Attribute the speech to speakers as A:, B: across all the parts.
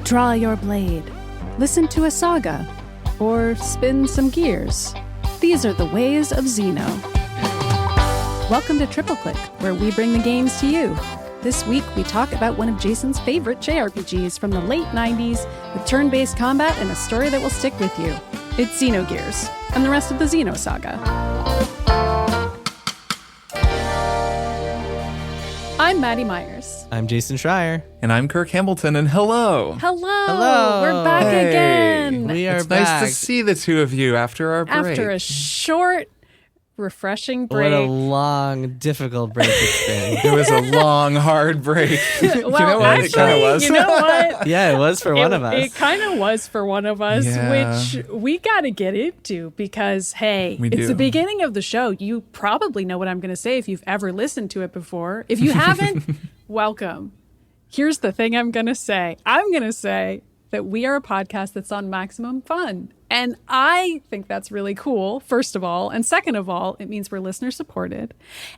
A: Draw your blade, listen to a saga, or spin some gears. These are the ways of Xeno. Welcome to Triple Click, where we bring the games to you. This week, we talk about one of Jason's favorite JRPGs from the late 90s with turn-based combat and a story that will stick with you. It's Xenogears, and the rest of the Xenosaga. I'm Maddy Myers.
B: I'm Jason Schreier.
C: And I'm Kirk Hamilton, and hello.
A: Hello. We're back again.
B: We are
C: it's
B: back.
C: nice to see the two of you after our break.
A: After a short, refreshing break.
B: What a long, difficult break it's been.
C: It was a long, hard break.
A: Well,
C: you know what?
A: actually,
C: It kind of was.
A: you know what?
B: Yeah, it was for one of us.
A: It kind of was for one of us,
C: Yeah.
A: which we got to get into because, hey,
C: We
A: it's
C: do.
A: the beginning of the show. You probably know what I'm going to say if you've ever listened to it before. If you haven't, welcome. Here's the thing I'm going to say. I'm going to say that we are a podcast that's on Maximum Fun. And I think that's really cool, first of all. And second of all, it means we're listener supported.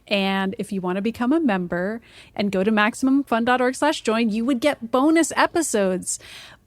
A: And if you want to become a member and go to MaximumFun.org/join, you would get bonus episodes.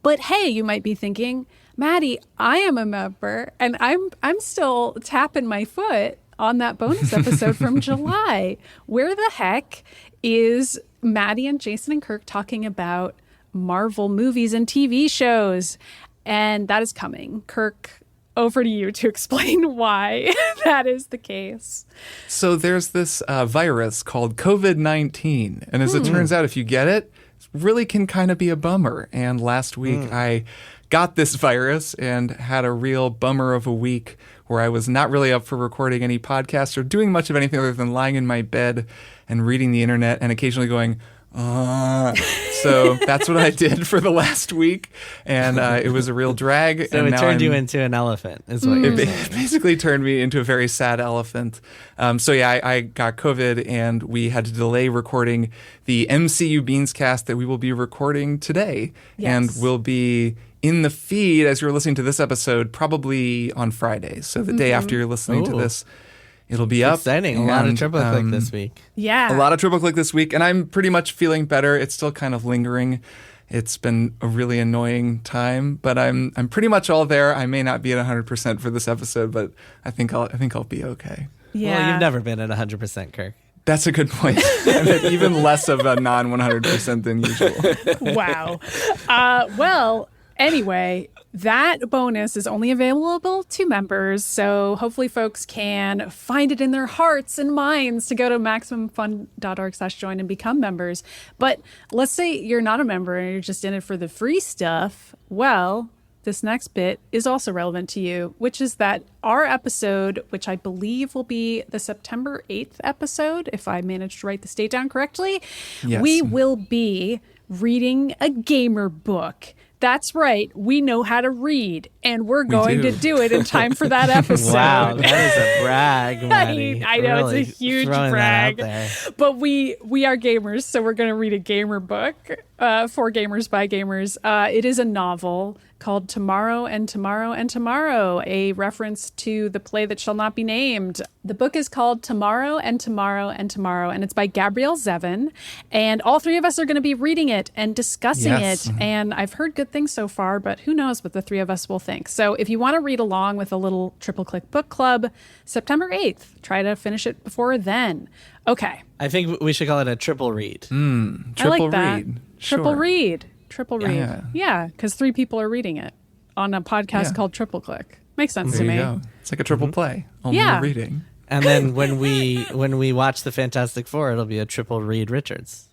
A: But hey, you might be thinking, Maddy, I am a member and I'm still tapping my foot on that bonus episode from July. Where the heck is Maddy and Jason and Kirk talking about Marvel movies and TV shows? And that is coming. Kirk, over to you to explain why that is the case.
C: So there's this virus called COVID-19. And as it turns out, if you get it, it really can kind of be a bummer. And last week I got this virus and had a real bummer of a week where I was not really up for recording any podcasts or doing much of anything other than lying in my bed and reading the internet and occasionally going, So that's what I did for the last week, and it was a real drag.
B: So
C: and
B: it
C: now
B: turned you into an elephant, is what you're saying.
C: It basically turned me into a very sad elephant. So yeah, I got COVID, and we had to delay recording the MCU Beanscast that we will be recording today, and will be in the feed as you're listening to this episode, probably on Friday. So the day after you're listening to this, it'll be up.
B: Exciting. A lot of triple click this week.
A: Yeah.
C: A lot of triple click this week, and I'm pretty much feeling better. It's still kind of lingering. It's been a really annoying time, but I'm pretty much all there. I may not be at 100% for this episode, but I think I'll be okay.
A: Yeah.
B: Well, you've never been at 100%, Kirk.
C: That's a good point. I'm at even less of a non 100% than usual.
A: Wow. Well, anyway, that bonus is only available to members, so hopefully folks can find it in their hearts and minds to go to MaximumFun.org/join and become members. But let's say you're not a member and you're just in it for the free stuff. Well, this next bit is also relevant to you, which is that our episode, which I believe will be the September 8th episode, if I managed to write this date down correctly,
C: Yes.
A: we will be reading a gamer book. That's right. We know how to read, and we're going to do it in time for that episode.
B: Wow, that is a brag, Maddy.
A: I know,
B: Really
A: it's a huge
B: throwing that
A: brag.
B: out there.
A: But we are gamers, so we're going to read a gamer book for gamers by gamers. It is a novel called Tomorrow and Tomorrow and Tomorrow, a reference to the play that shall not be named. The book is called Tomorrow and Tomorrow and Tomorrow, and it's by Gabrielle Zevin. And all three of us are going to be reading it and discussing
C: Yes.
A: it. And I've heard good things so far, but who knows what the three of us will think. So if you want to read along with a little Triple Click book club, September 8th, try to finish it before then. Okay.
B: I think we should call it a triple read.
C: Triple
A: I like that.
C: read.
A: Triple
C: Sure.
A: read. Triple read. Yeah, because three people are reading it on a podcast
C: Yeah.
A: called Triple Click. Makes sense
C: There
A: to
C: you
A: me.
C: go. It's like a triple play, only
A: Yeah.
C: reading.
B: And then when we watch the Fantastic Four, it'll be a triple Reed Richards.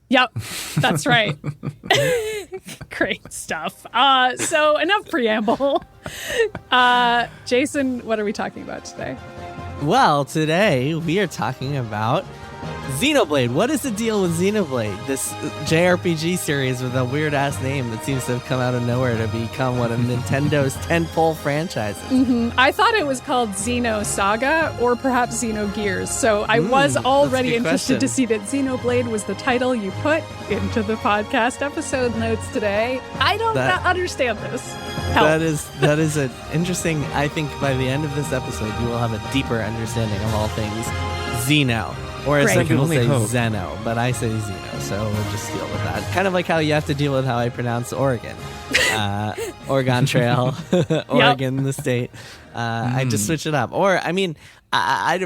A: Yep, that's right. Great stuff. So enough preamble. Jason, what are we talking about today?
B: Well, today we are talking about Xenoblade. What is the deal with Xenoblade? This JRPG series with a weird-ass name that seems to have come out of nowhere to become one of Nintendo's tentpole franchises.
A: I thought it was called Xenosaga or perhaps Xenogears. So I was already
B: good
A: interested to
B: question.
A: see that Xenoblade was the title you put into the podcast episode notes today. I don't understand this. Help.
B: That is an interesting. I think by the end of this episode, you will have a deeper understanding of all things Xeno. Or as
A: Great.
B: some
C: I can
B: people
C: only
B: say,
C: hope.
B: Xeno, but I say Xeno, so we'll just deal with that. Kind of like how you have to deal with how I pronounce Oregon. Oregon Trail, Oregon, the state. I just switch it up. Or, I mean,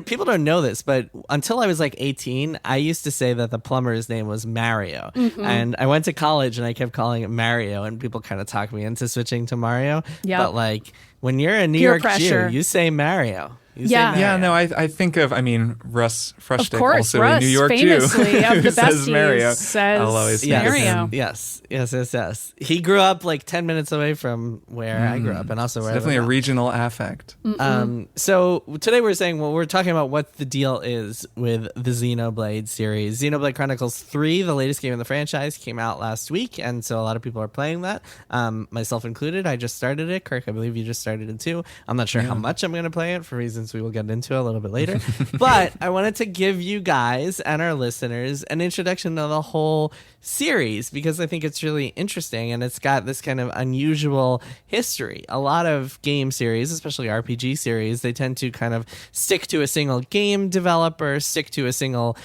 B: people don't know this, but until I was like 18, I used to say that the plumber's name was Mario. And I went to college and I kept calling it Mario, and people kind of talked me into switching to Mario.
A: Yep.
B: But like, when you're a New
A: Peer
B: York
A: pressure.
B: Jew, you say Mario. You say
A: Yeah.
B: Mario.
C: Yeah, no, I think of, Russ Frushtick,
A: Of course,
C: also
A: Russ,
C: a New York
A: famously
C: Jew,
A: of the
C: who says
A: besties,
C: Mario.
A: says
C: I'll always think of
A: Mario.
C: him.
B: Yes. He grew up like 10 minutes away from where I grew up, and also where
C: Definitely
B: I
C: a
B: live now.
C: regional affect.
B: So today we're talking about what the deal is with the Xenoblade series. Xenoblade Chronicles 3, the latest game in the franchise, came out last week, and so a lot of people are playing that, myself included. I just started it. Kirk, I believe you just started it too. I'm not sure how much I'm going to play it for reasons we will get into a little bit later. But I wanted to give you guys and our listeners an introduction to the whole series because I think it's really interesting and it's got this kind of unusual history. A lot of game series, especially RPG series, they tend to kind of stick to a single game developer, stick to a single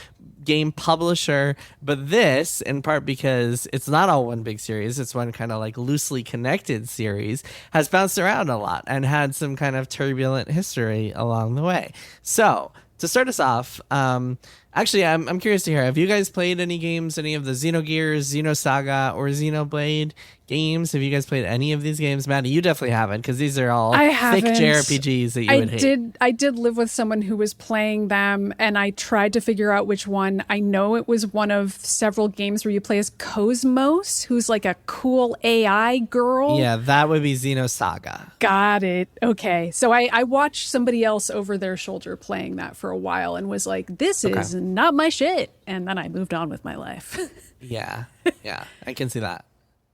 B: game publisher, but this, in part because it's not all one big series, it's one kind of like loosely connected series, has bounced around a lot and had some kind of turbulent history along the way. So to start us off, actually, I'm curious to hear, have you guys played any games, any of the Xenogears, Xenosaga, or Xenoblade games? Have you guys played any of these games? Maddie, you definitely haven't, because these are all
A: I
B: thick
A: haven't.
B: JRPGs that you would hate.
A: I did live with someone who was playing them, and I tried to figure out which one. I know it was one of several games where you play as Cosmos, who's like a cool AI girl.
B: Yeah, that would be Xenosaga.
A: Got it. Okay. So I watched somebody else over their shoulder playing that for a while and was like, this is not my shit. And then I moved on with my life.
B: Yeah, I can see that.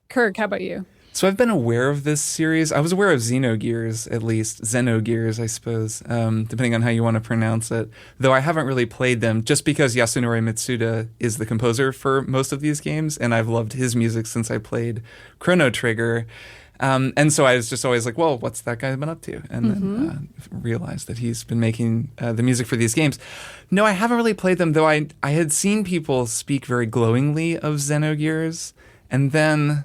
A: Kirk, how about you?
C: So I've been aware of this series. I was aware of Xenogears, at least. Xenogears, I suppose, depending on how you want to pronounce it. Though I haven't really played them just because Yasunori Mitsuda is the composer for most of these games, and I've loved his music since I played Chrono Trigger. And so I was just always like, well, what's that guy been up to? And then realized that he's been making the music for these games. No, I haven't really played them, though I had seen people speak very glowingly of Xenogears. And then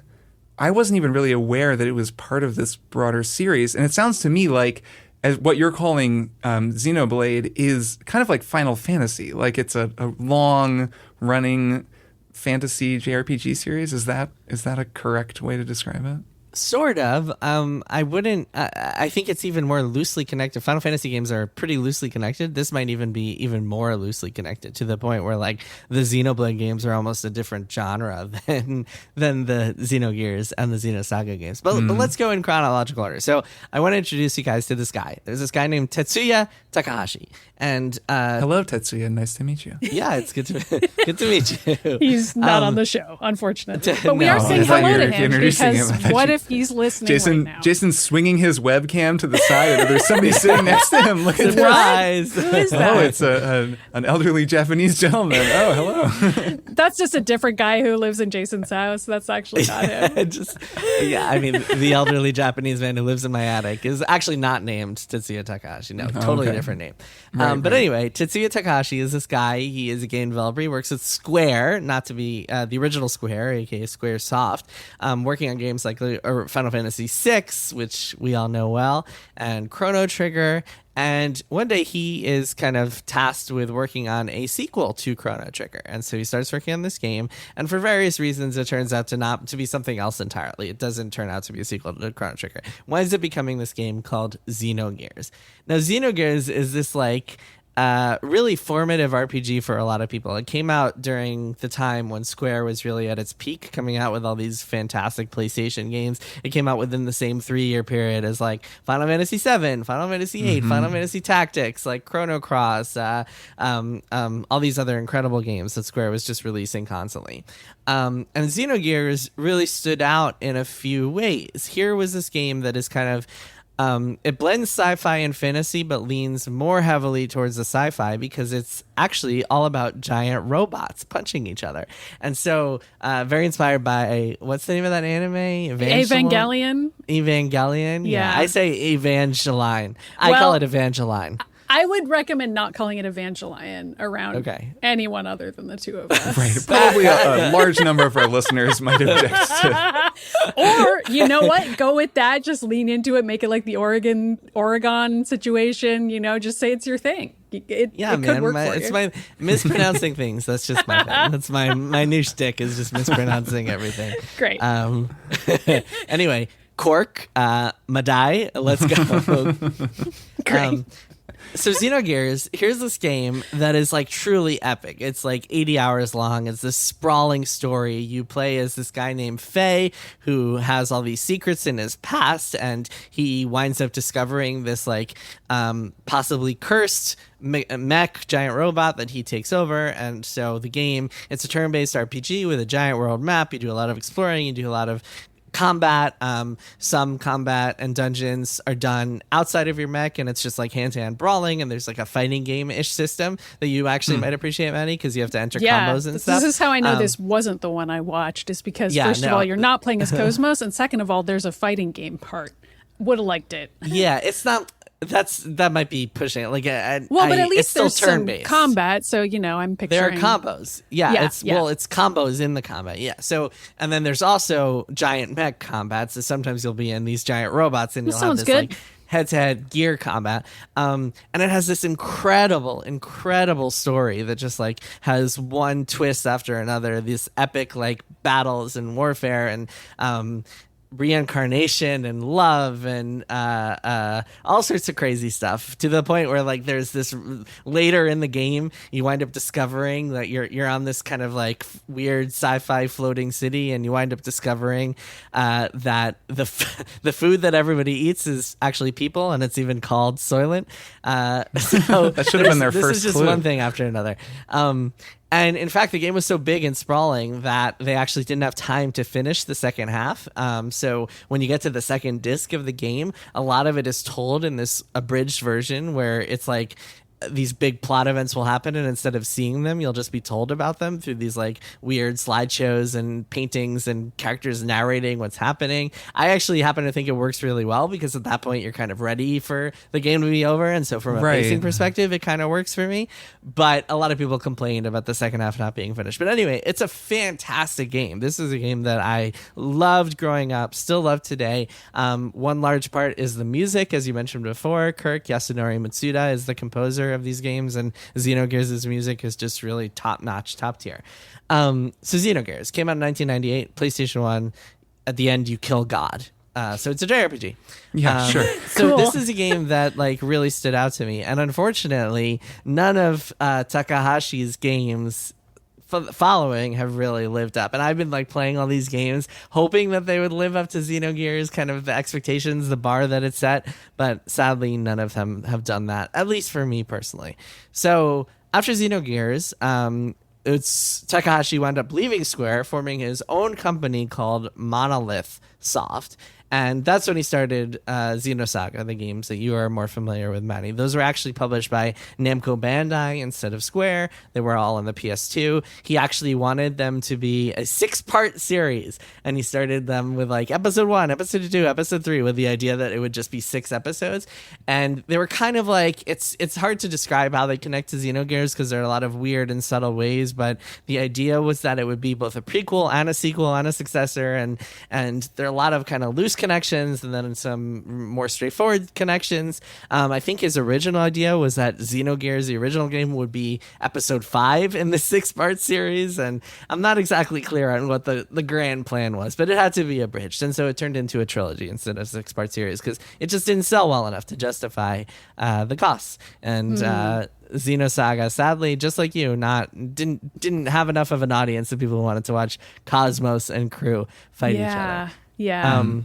C: I wasn't even really aware that it was part of this broader series. And it sounds to me like as what you're calling Xenoblade is kind of like Final Fantasy. Like it's a long-running fantasy JRPG series. Is that a correct way to describe it?
B: Sort of. I wouldn't. I think it's even more loosely connected. Final Fantasy games are pretty loosely connected. This might even be even more loosely connected to the point where like the Xenoblade games are almost a different genre than the Xenogears and the Xenosaga games. But let's go in chronological order. So I want to introduce you guys to this guy. There's this guy named Tetsuya Takahashi, and
C: Hello, Tetsuya. Nice to meet you.
B: yeah, it's good to meet you.
A: He's not on the show, unfortunately. But we
B: No,
A: are saying
B: I thought
A: hello
C: you
A: to
C: were
A: him
C: introducing
A: because
C: him. I thought
A: what
C: you-
A: if he's listening right now?
C: Jason's swinging his webcam to the side, and there's somebody sitting next to him. Look at
B: Surprise!
A: Who is that?
C: Oh, it's an elderly Japanese gentleman. Oh, hello.
A: That's just a different guy who lives in Jason's house. That's actually not him.
B: I mean, the elderly Japanese man who lives in my attic is actually not named Tetsuya Takahashi. No, totally
C: okay.
B: different name.
C: Right.
B: Anyway, Tetsuya Takahashi is this guy. He is a game developer. He works at Square, not to be the original Square, aka Square Soft, working on games like Final Fantasy VI, which we all know well, and Chrono Trigger. And one day he is kind of tasked with working on a sequel to Chrono Trigger. And so he starts working on this game. And for various reasons, it turns out to be something else entirely. It doesn't turn out to be a sequel to Chrono Trigger. Why is it becoming this game called Xenogears? Now, Xenogears is this like really formative RPG for a lot of people. It came out during the time when Square was really at its peak, coming out with all these fantastic PlayStation games. It came out within the same 3-year period as like Final Fantasy VII, Final Fantasy VIII, Final Fantasy Tactics, like Chrono Cross, all these other incredible games that Square was just releasing constantly. And Xenogears really stood out in a few ways. Here was this game that is kind of it blends sci-fi and fantasy, but leans more heavily towards the sci-fi because it's actually all about giant robots punching each other. And so, very inspired by, what's the name of that anime?
A: Evangelion.
B: Evangelion?
A: Yeah.
B: I say Evangeline. I
A: Well,
B: call it Evangeline.
A: I would recommend not calling it Evangelion around anyone other than the two of us.
C: Right. Probably a large number of our listeners might object to.
A: Or, you know what? Go with that. Just lean into it. Make it like the Oregon situation. You know, just say it's your thing. It could work for
B: it's
A: you.
B: my mispronouncing things. That's just my thing. That's my new shtick is just mispronouncing everything.
A: Great.
B: Anyway, Kirk, Maddy, let's go.
A: Great.
B: So Xenogears, here's this game that is like truly epic. It's like 80 hours long. It's this sprawling story. You play as this guy named Faye who has all these secrets in his past, and he winds up discovering this like possibly cursed mech giant robot that he takes over. And so the game, it's a turn-based RPG with a giant world map. You do a lot of exploring. You do a lot of combat. Some combat and dungeons are done outside of your mech, and it's just like hand-to-hand brawling, and there's like a fighting game-ish system that you actually might appreciate, Maddie, because you have to enter combos and stuff.
A: This is how I know this wasn't the one I watched, is because first of all, you're not playing as Cosmos, and second of all, there's a fighting game part. Would have liked it.
B: Yeah, it's not... that might be pushing it. Like,
A: but at least
B: it's still
A: there's
B: turn-based.
A: some combat, so you know I'm picturing.
B: There are combos. It's combos in the combat. Yeah. So, and then there's also giant mech combats. So sometimes you'll be in these giant robots, and you'll have this like head-to-head gear combat. And it has this incredible story that just like has one twist after another. These epic like battles and warfare and reincarnation and love and all sorts of crazy stuff, to the point where like there's this later in the game you wind up discovering that you're on this kind of like weird sci-fi floating city, and you wind up discovering that the food that everybody eats is actually people, and it's even called Soylent. So
C: that should have been their first clue.
B: This is just one thing after another. And in fact, the game was so big and sprawling that they actually didn't have time to finish the second half. So when you get to the second disc of the game, a lot of it is told in this abridged version where it's like these big plot events will happen, and instead of seeing them, you'll just be told about them through these like weird slideshows and paintings and characters narrating what's happening. I actually happen to think it works really well, because at that point you're kind of ready for the game to be over, and so from a pacing perspective it kind of works for me. But a lot of people complained about the second half not being finished. But anyway, it's a fantastic game. This is a game that I loved growing up, still love today. One large part is the music, as you mentioned before. Kirk Yasunori Matsuda is the composer of these games, and Xenogears' music is just really top-notch, top tier. So Xenogears came out in 1998, PlayStation 1. At the end, you kill God. So it's a JRPG.
C: Yeah, sure.
B: So
A: Cool.
B: this is a game that like really stood out to me, and unfortunately, none of Takahashi's games following have really lived up. And I've been like playing all these games hoping that they would live up to Xenogears, kind of the expectations, the bar that it set, but sadly none of them have done that, at least for me personally. So after Xenogears, it's Takahashi wound up leaving Square, forming his own company called Monolith Soft. And that's when he started Xenosaga, the games that you are more familiar with, Maddie. Those were actually published by Namco Bandai instead of Square. They were all on the PS2. He actually wanted them to be a 6-part series, and he started them with like episode 1, episode 2, episode 3, with the idea that it would just be 6 episodes. And they were kind of like, it's hard to describe how they connect to Xenogears because there are a lot of weird and subtle ways, but the idea was that it would be both a prequel and a sequel and a successor, and there are a lot of kind of loose connections and then some more straightforward connections. I think his original idea was that Xenogears, the original game, would be episode 5 in the 6-part series, and I'm not exactly clear on what the grand plan was, but it had to be abridged, and so it turned into a trilogy instead of a 6-part series because it just didn't sell well enough to justify the costs. And Xenosaga, sadly, just like you, didn't have enough of an audience of people who wanted to watch Cosmos and crew fight each other.
A: Yeah.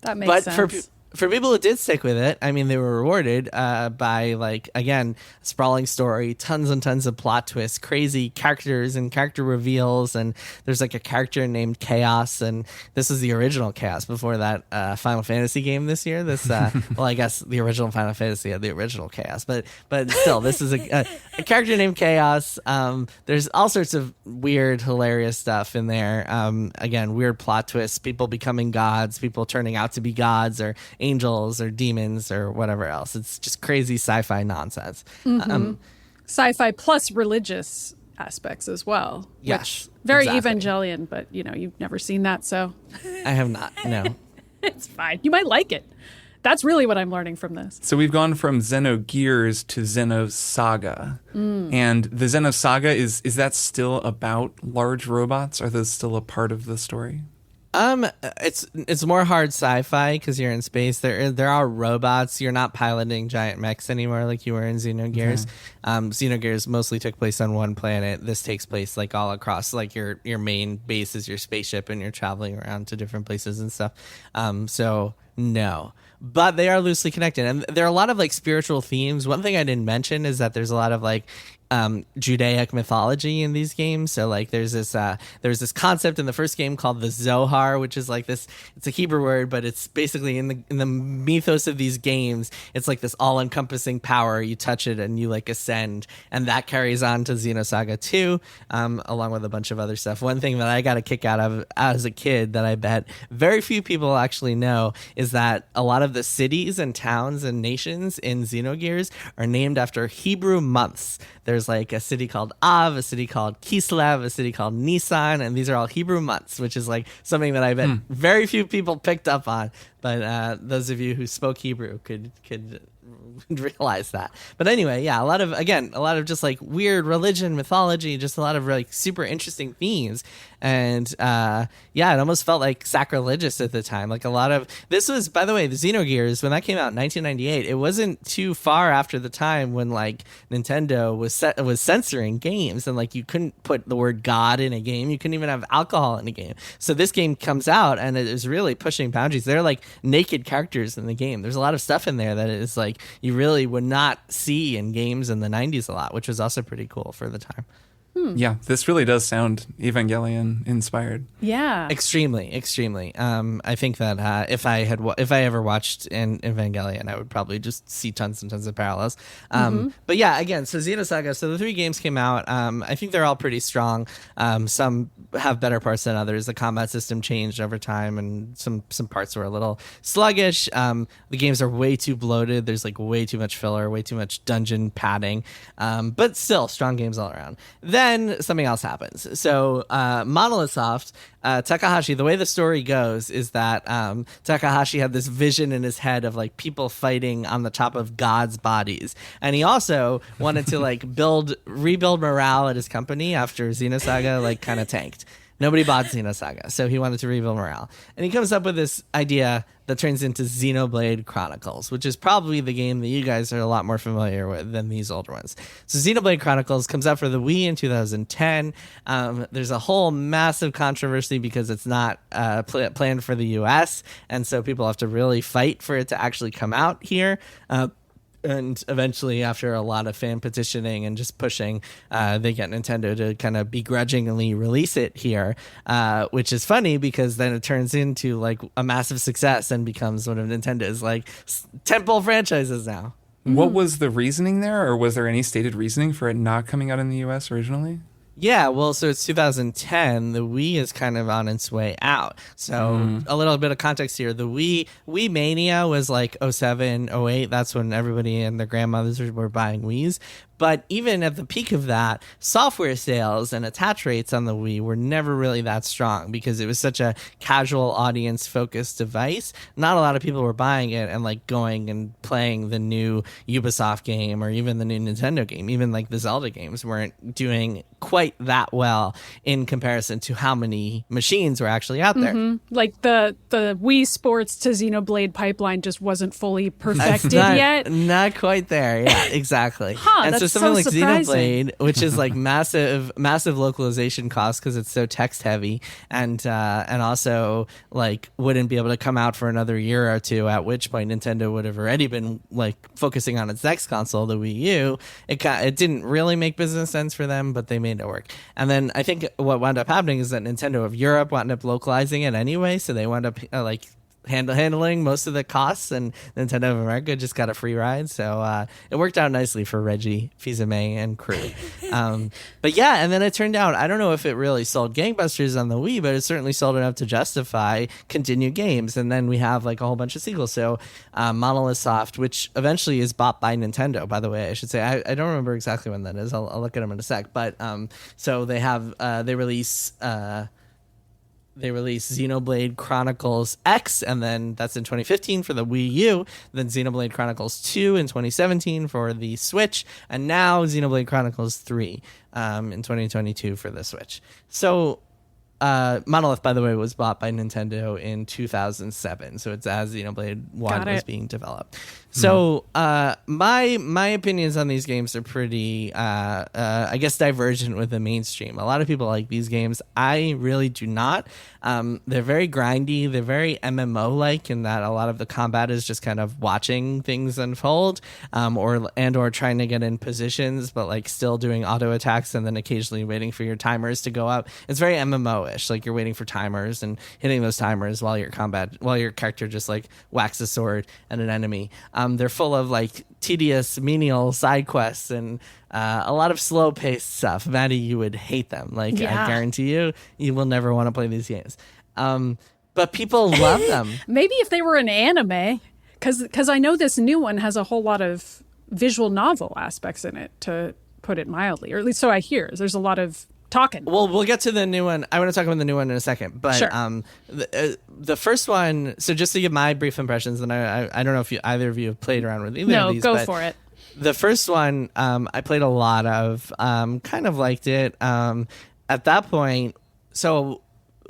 A: That makes sense.
B: But for people who did stick with it, I mean, they were rewarded by, like, again, sprawling story, tons and tons of plot twists, crazy characters and character reveals, and there's like a character named Chaos, and this is the original Chaos before that Final Fantasy game this year. This, well, I guess the original Final Fantasy had the original Chaos, but still, this is a character named Chaos. There's all sorts of weird, hilarious stuff in there. Again, weird plot twists, people becoming gods, people turning out to be gods, or angels or demons or whatever else. It's just crazy sci-fi nonsense.
A: Sci-fi plus religious aspects as well.
B: Yes,
A: Which, very
B: exactly.
A: Evangelion, but you've never seen that, so
B: I have not. No.
A: it's fine. You might like it. That's really what I'm learning from this.
C: So we've gone from Xenogears to Xenosaga. And the Xenosaga, is that still about large robots? Are those still a part of the story?
B: It's more hard sci-fi because you're in space. There are robots. You're not piloting giant mechs anymore like you were in Xenogears. Xenogears mostly took place on one planet. This takes place like all across. Like your main base is your spaceship, and you're traveling around to different places and stuff. So no. But they are loosely connected, and there are a lot of like spiritual themes. One thing I didn't mention is that there's a lot of like Judaic mythology in these games. So like there's this concept in the first game called the Zohar, which is like this. It's a Hebrew word, but it's basically in the mythos of these games. It's like this all-encompassing power. You touch it and you like ascend, and that carries on to Xenosaga 2, along with a bunch of other stuff. One thing that I got a kick out of as a kid that I bet very few people actually know is that a lot of the cities and towns and nations in Xenogears are named after Hebrew months. There's like a city called Av, a city called Kislev, a city called Nisan, and these are all Hebrew months, which is like something that I bet very few people picked up on. But those of you who spoke Hebrew could realize that. But anyway, yeah, a lot of just like weird religion, mythology, just a lot of like super interesting themes. And yeah, it almost felt like sacrilegious at the time. Like a lot of this was, by the way, the Xenogears, when that came out in 1998, it wasn't too far after the time when like Nintendo was censoring games, and like you couldn't put the word God in a game. You couldn't even have alcohol in a game. So this game comes out and it is really pushing boundaries. They're like naked characters in the game. There's a lot of stuff in there that is like you really would not see in games in the 90s a lot, which was also pretty cool for the time.
C: Yeah, this really does sound Evangelion inspired.
A: Yeah,
B: extremely. I think that if I ever watched an Evangelion, I would probably just see tons and tons of parallels. But yeah, again, so Xenosaga. So the 3 games came out. I think they're all pretty strong. Some have better parts than others. The combat system changed over time, and some parts were a little sluggish. The games are way too bloated. There's like way too much filler, way too much dungeon padding. But still, strong games all around. Then something else happens. So Monolith Soft, Takahashi, the way the story goes is that Takahashi had this vision in his head of like people fighting on the top of gods' bodies, and he also wanted to like rebuild morale at his company after Xenosaga like kind of tanked. Nobody bought Xenosaga, so he wanted to rebuild morale. And he comes up with this idea that turns into Xenoblade Chronicles, which is probably the game that you guys are a lot more familiar with than these older ones. So Xenoblade Chronicles comes out for the Wii in 2010. There's a whole massive controversy because it's not planned for the US, and so people have to really fight for it to actually come out here. And eventually, after a lot of fan petitioning and just pushing, they get Nintendo to kind of begrudgingly release it here, which is funny because then it turns into like a massive success and becomes one of Nintendo's like temple franchises now.
C: What was the reasoning there, or was there any stated reasoning for it not coming out in the US originally?
B: Yeah, well, so it's 2010. The Wii is kind of on its way out. So a little bit of context here. The Wii Mania was like 07, 08. That's when everybody and their grandmothers were buying Wiis. But even at the peak of that, software sales and attach rates on the Wii were never really that strong because it was such a casual audience-focused device. Not a lot of people were buying it and like going and playing the new Ubisoft game or even the new Nintendo game. Even like the Zelda games weren't doing quite that well in comparison to how many machines were actually out there.
A: Like the Wii Sports to Xenoblade pipeline just wasn't fully perfected yet.
B: Not quite there. Yeah, exactly.
A: And
B: so
A: that's
B: something like
A: surprising.
B: Xenoblade, which is like massive localization costs because it's so text heavy, and also like wouldn't be able to come out for another year or two. At which point Nintendo would have already been like focusing on its next console, the Wii U. It didn't really make business sense for them, but they made it work. And then I think what wound up happening is that Nintendo of Europe wound up localizing it anyway, so they wound up handling most of the costs, and Nintendo of America just got a free ride. So it worked out nicely for Reggie Fils-Aimé and crew. But yeah, and then it turned out, I don't know if it really sold gangbusters on the Wii, but it certainly sold enough to justify continued games. And then we have like a whole bunch of sequels. So Monolith Soft, which eventually is bought by Nintendo, by the way, I should say. I don't remember exactly when that is. I'll look at them in a sec. But so they have they release Xenoblade Chronicles X, and then that's in 2015 for the Wii U. Then Xenoblade Chronicles 2 in 2017 for the Switch, and now Xenoblade Chronicles 3 in 2022 for the Switch. So Monolith, by the way, was bought by Nintendo in 2007, so it's as Xenoblade 1 was being developed. So my opinions on these games are pretty, I guess, divergent with the mainstream. A lot of people like these games. I really do not. They're very grindy. They're very MMO-like in that a lot of the combat is just kind of watching things unfold, or trying to get in positions, but like still doing auto attacks and then occasionally waiting for your timers to go up. It's very MMO-ish. Like you're waiting for timers and hitting those timers while your character just like whacks a sword at an enemy. They're full of like tedious menial side quests and a lot of slow paced stuff. Maddie, you would hate them. Like I guarantee you will never want to play these games. But people love them.
A: Maybe if they were an anime, because I know this new one has a whole lot of visual novel aspects in it, to put it mildly, or at least so I hear. There's a lot of talking.
B: Well, we'll get to the new one. I want to talk about the new one in a second. But
A: sure.
B: The first one, so just to give my brief impressions, and I don't know if either of you have played around with either of these.
A: No, go for it.
B: The first one, I played a lot of, kind of liked it. At that point, so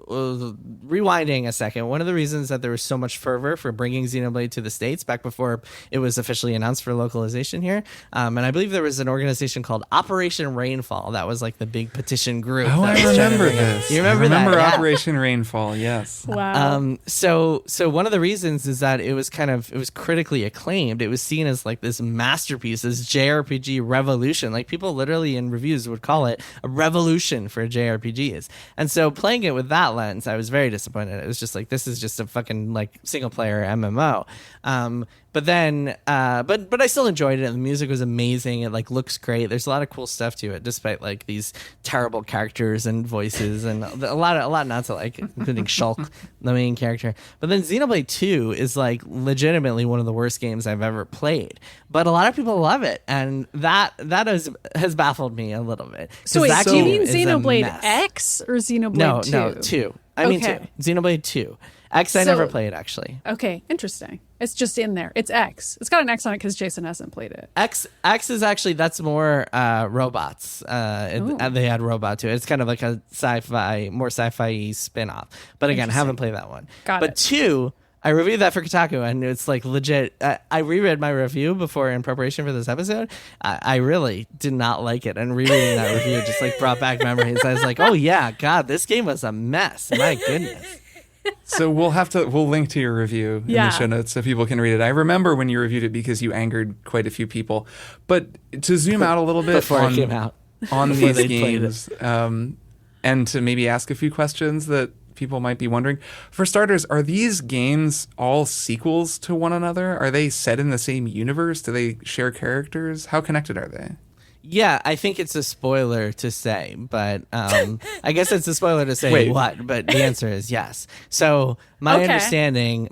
B: rewinding a second, one of the reasons that there was so much fervor for bringing Xenoblade to the States back before it was officially announced for localization here, and I believe there was an organization called Operation Rainfall that was like the big petition group.
C: Oh, I remember this.
B: You remember
C: that?
B: Yeah.
C: Operation Rainfall, yes.
A: Wow.
B: So one of the reasons is that it was critically acclaimed. It was seen as like this masterpiece, this JRPG revolution. Like people literally in reviews would call it a revolution for JRPGs. And so playing it with that lens, I was very disappointed. It was just like, this is just a fucking like single player MMO. But then, but I still enjoyed it. And the music was amazing. It like looks great. There's a lot of cool stuff to it, despite like these terrible characters and voices and a lot not to like, including Shulk, the main character. But then Xenoblade 2 is like legitimately one of the worst games I've ever played. But a lot of people love it, and that has baffled me a little bit.
A: So wait, do you mean Xenoblade X or Xenoblade 2?
B: No, 2. I mean 2. Xenoblade 2. X I never played, actually.
A: Okay, interesting. It's just in there. It's X. It's got an X on it because Jason hasn't played it.
B: X is actually, that's more robots. They had robot to it. It's kind of like a more sci-fi spin-off. But again, I haven't played that one. But 2, I reviewed that for Kotaku, and it's like legit. I reread my review before in preparation for this episode. I really did not like it, and rereading that review just like brought back memories. I was like, oh yeah, God, this game was a mess. My goodness.
C: So we'll link to your review in the show notes so people can read it. I remember when you reviewed it because you angered quite a few people. But to zoom out a little bit
B: before it came out,
C: on these games, and to maybe ask a few questions that people might be wondering. For starters, are these games all sequels to one another? Are they set in the same universe? Do they share characters? How connected are they?
B: Yeah, I think it's a spoiler to say, but I guess it's a spoiler to say what, but the answer is yes. So my understanding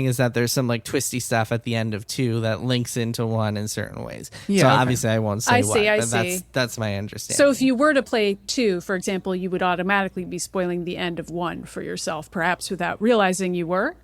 B: is that there's some like twisty stuff at the end of 2 that links into 1 in certain ways. Yeah, so obviously I won't say but that's my understanding.
A: So if you were to play 2, for example, you would automatically be spoiling the end of 1 for yourself, perhaps without realizing you were?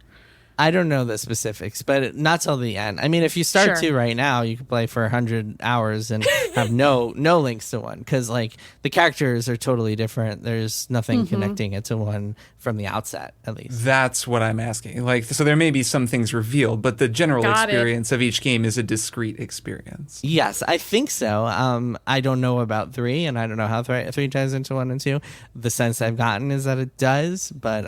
B: I don't know the specifics, but not till the end. I mean, if you start 2 right now, you can play for 100 hours and have no links to 1, because like the characters are totally different. There's nothing connecting it to 1 from the outset, at least.
C: That's what I'm asking. Like, so there may be some things revealed, but the general experience of each game is a discrete experience.
B: Yes, I think so. I don't know about 3, and I don't know how 3 ties into 1 and 2. The sense I've gotten is that it does, but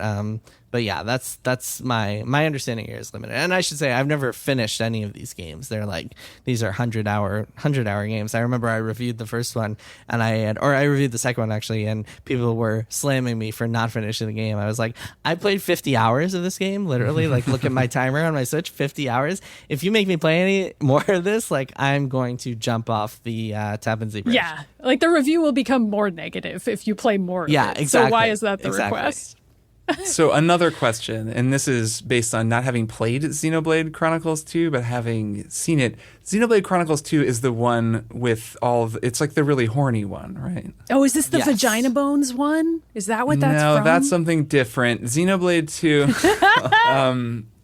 B: But yeah, that's my understanding here is limited. And I should say I've never finished any of these games. They're like, these are 100-hour games. I remember I reviewed the first one and I reviewed the second one actually, and people were slamming me for not finishing the game. I was like, I played 50 hours of this game, literally. Like, look at my timer on my Switch, 50 hours. If you make me play any more of this, like, I'm going to jump off the Tappan Zee Bridge.
A: Yeah, like the review will become more negative if you play more of it.
B: Exactly.
A: So why is that the request?
C: So another question, and this is based on not having played Xenoblade Chronicles 2, but having seen it. Xenoblade Chronicles 2 is the one with it's like the really horny one, right?
A: Oh, is this the
B: Yes.
A: vagina bones one? Is that what that's
C: no,
A: from?
C: that's something different. Xenoblade 2,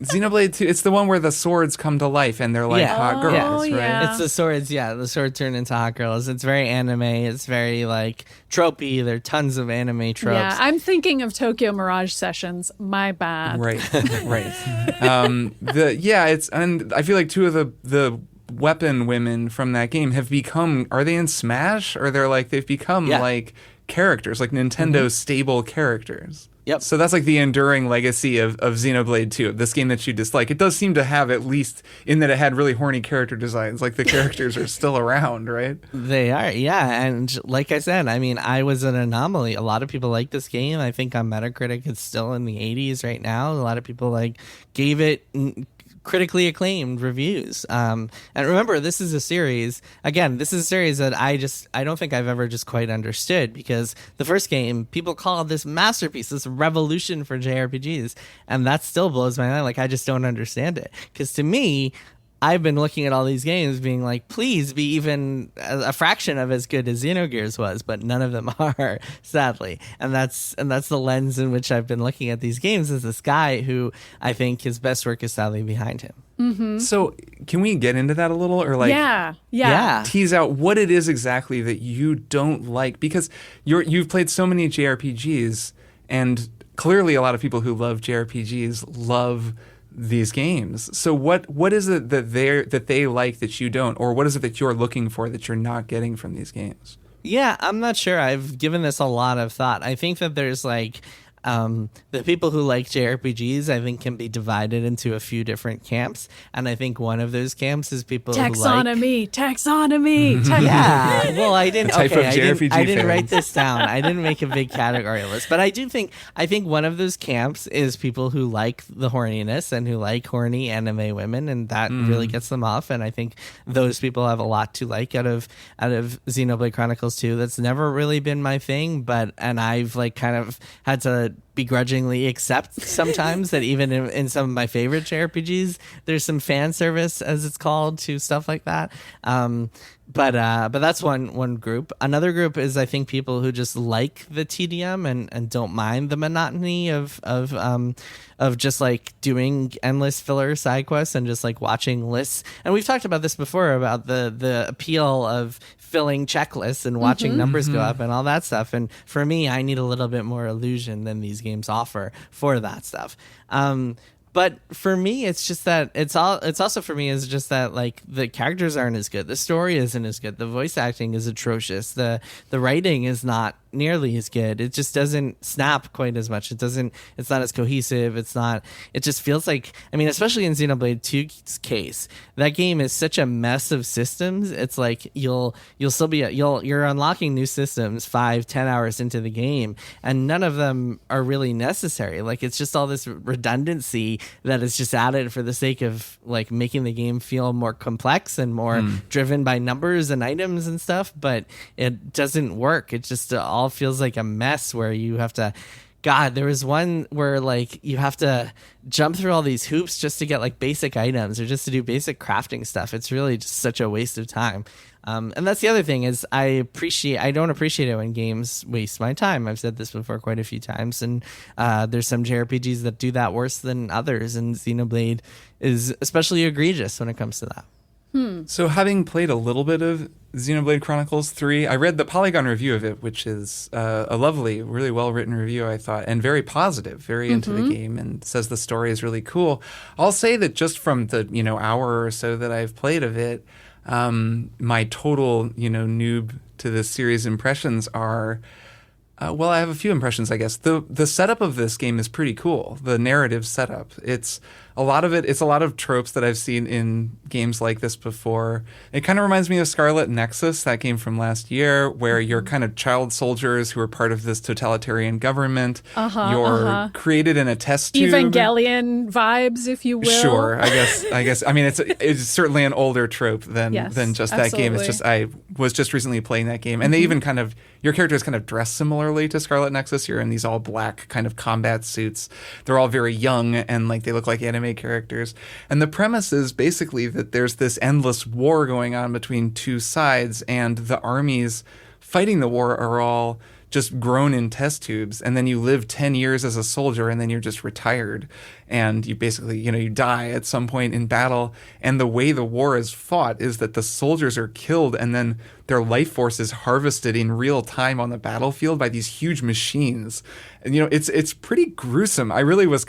C: Xenoblade 2, it's the one where the swords come to life and they're like
B: Yeah.
C: hot girls, right?
A: yeah.
B: It's the swords, the sword turn into hot girls. It's very anime. It's very like tropey. There are tons of anime tropes.
A: Yeah, I'm thinking of Tokyo Mirage Sessions. My bad.
C: Right, right. And I feel like two of the weapon women from that game have become, are they in Smash? Or they've become like characters, like Nintendo stable characters.
B: Yep.
C: So that's like the enduring legacy of Xenoblade 2, this game that you dislike. It does seem to have, at least in that it had really horny character designs, like the characters are still around, right?
B: They are, yeah. And like I said, I mean, I was an anomaly. A lot of people like this game. I think on Metacritic, it's still in the 80s right now. A lot of people gave it critically acclaimed reviews. And remember, this is a series. Again, this is a series that I don't think I've ever just quite understood, because the first game, people call this masterpiece, this revolution for JRPGs, and that still blows my mind. Like, I just don't understand it. Because to me, I've been looking at all these games being like, please be even a fraction of as good as Xenogears was, but none of them are, sadly. And that's the lens in which I've been looking at these games, as this guy who I think his best work is sadly behind him.
A: Mm-hmm.
C: So can we get into that a little, or
A: yeah.
C: tease out what it is exactly that you don't like? Because you've played so many JRPGs, and clearly a lot of people who love JRPGs love these games. So what is it that they like that you don't, or what is it that you're looking for that you're not getting from these games?
B: Yeah, I'm not sure. I've given this a lot of thought. I think that there's the people who like JRPGs, I think, can be divided into a few different camps, and I think one of those camps is people who like
A: taxonomy.
B: Yeah, well, I didn't.
C: Type of
B: I
C: JRPG
B: didn't
C: fans.
B: write this down. I didn't make a big category list, but I think one of those camps is people who like the horniness and who like horny anime women, and that really gets them off. And I think those people have a lot to like out of Xenoblade Chronicles 2. That's never really been my thing, and I've kind of had to begrudgingly accept sometimes that even in some of my favorite JRPGs, there's some fan service, as it's called, to stuff like that. But that's one group. Another group is, I think, people who just like the TDM and don't mind the monotony of just doing endless filler side quests and just watching lists. And we've talked about this before, about the appeal of filling checklists and watching numbers go up and all that stuff. And for me, I need a little bit more illusion than these games offer for that stuff. But for me, it's just that it's also for me is just that the characters aren't as good, the story isn't as good, the voice acting is atrocious, the writing is not nearly as good. It just doesn't snap quite as much. It's not as cohesive. It just feels like, I mean, especially in Xenoblade 2's case, that game is such a mess of systems. It's like you're unlocking new systems 5-10 hours into the game, and none of them are really necessary. It's just all this redundancy that is just added for the sake of making the game feel more complex and more driven by numbers and items and stuff, but it doesn't work. It just all feels like a mess where you have to, God, there was one where you have to jump through all these hoops just to get basic items or just to do basic crafting stuff. It's really just such a waste of time. And that's the other thing is I don't appreciate it when games waste my time. I've said this before quite a few times, and there's some JRPGs that do that worse than others, and Xenoblade is especially egregious when it comes to that.
C: So having played a little bit of Xenoblade Chronicles 3, I read the Polygon review of it, which is a lovely, really well-written review, I thought, and very positive, very into the game, and says the story is really cool. I'll say that just from the hour or so that I've played of it, my total noob to this series impressions are Well, I have a few impressions, I guess. The setup of this game is pretty cool. The narrative setup. It's a lot of tropes that I've seen in games like this before. It kind of reminds me of Scarlet Nexus, that game from last year, where you're kind of child soldiers who are part of this totalitarian government. You're created in a test tube.
A: Evangelion vibes, if you will.
C: Sure, I guess. I mean, it's certainly an older trope than just that game. It's just I was just recently playing that game, and they even kind of your characters kind of dress similarly to Scarlet Nexus. You're in these all black kind of combat suits. They're all very young and like they look like anime characters. And the premise is basically that there's this endless war going on between two sides, and the armies fighting the war are all just grown in test tubes, and then you live 10 years as a soldier, and then you're just retired, and you basically, you die at some point in battle. And the way the war is fought is that the soldiers are killed, and then their life force is harvested in real time on the battlefield by these huge machines. And it's pretty gruesome. I really was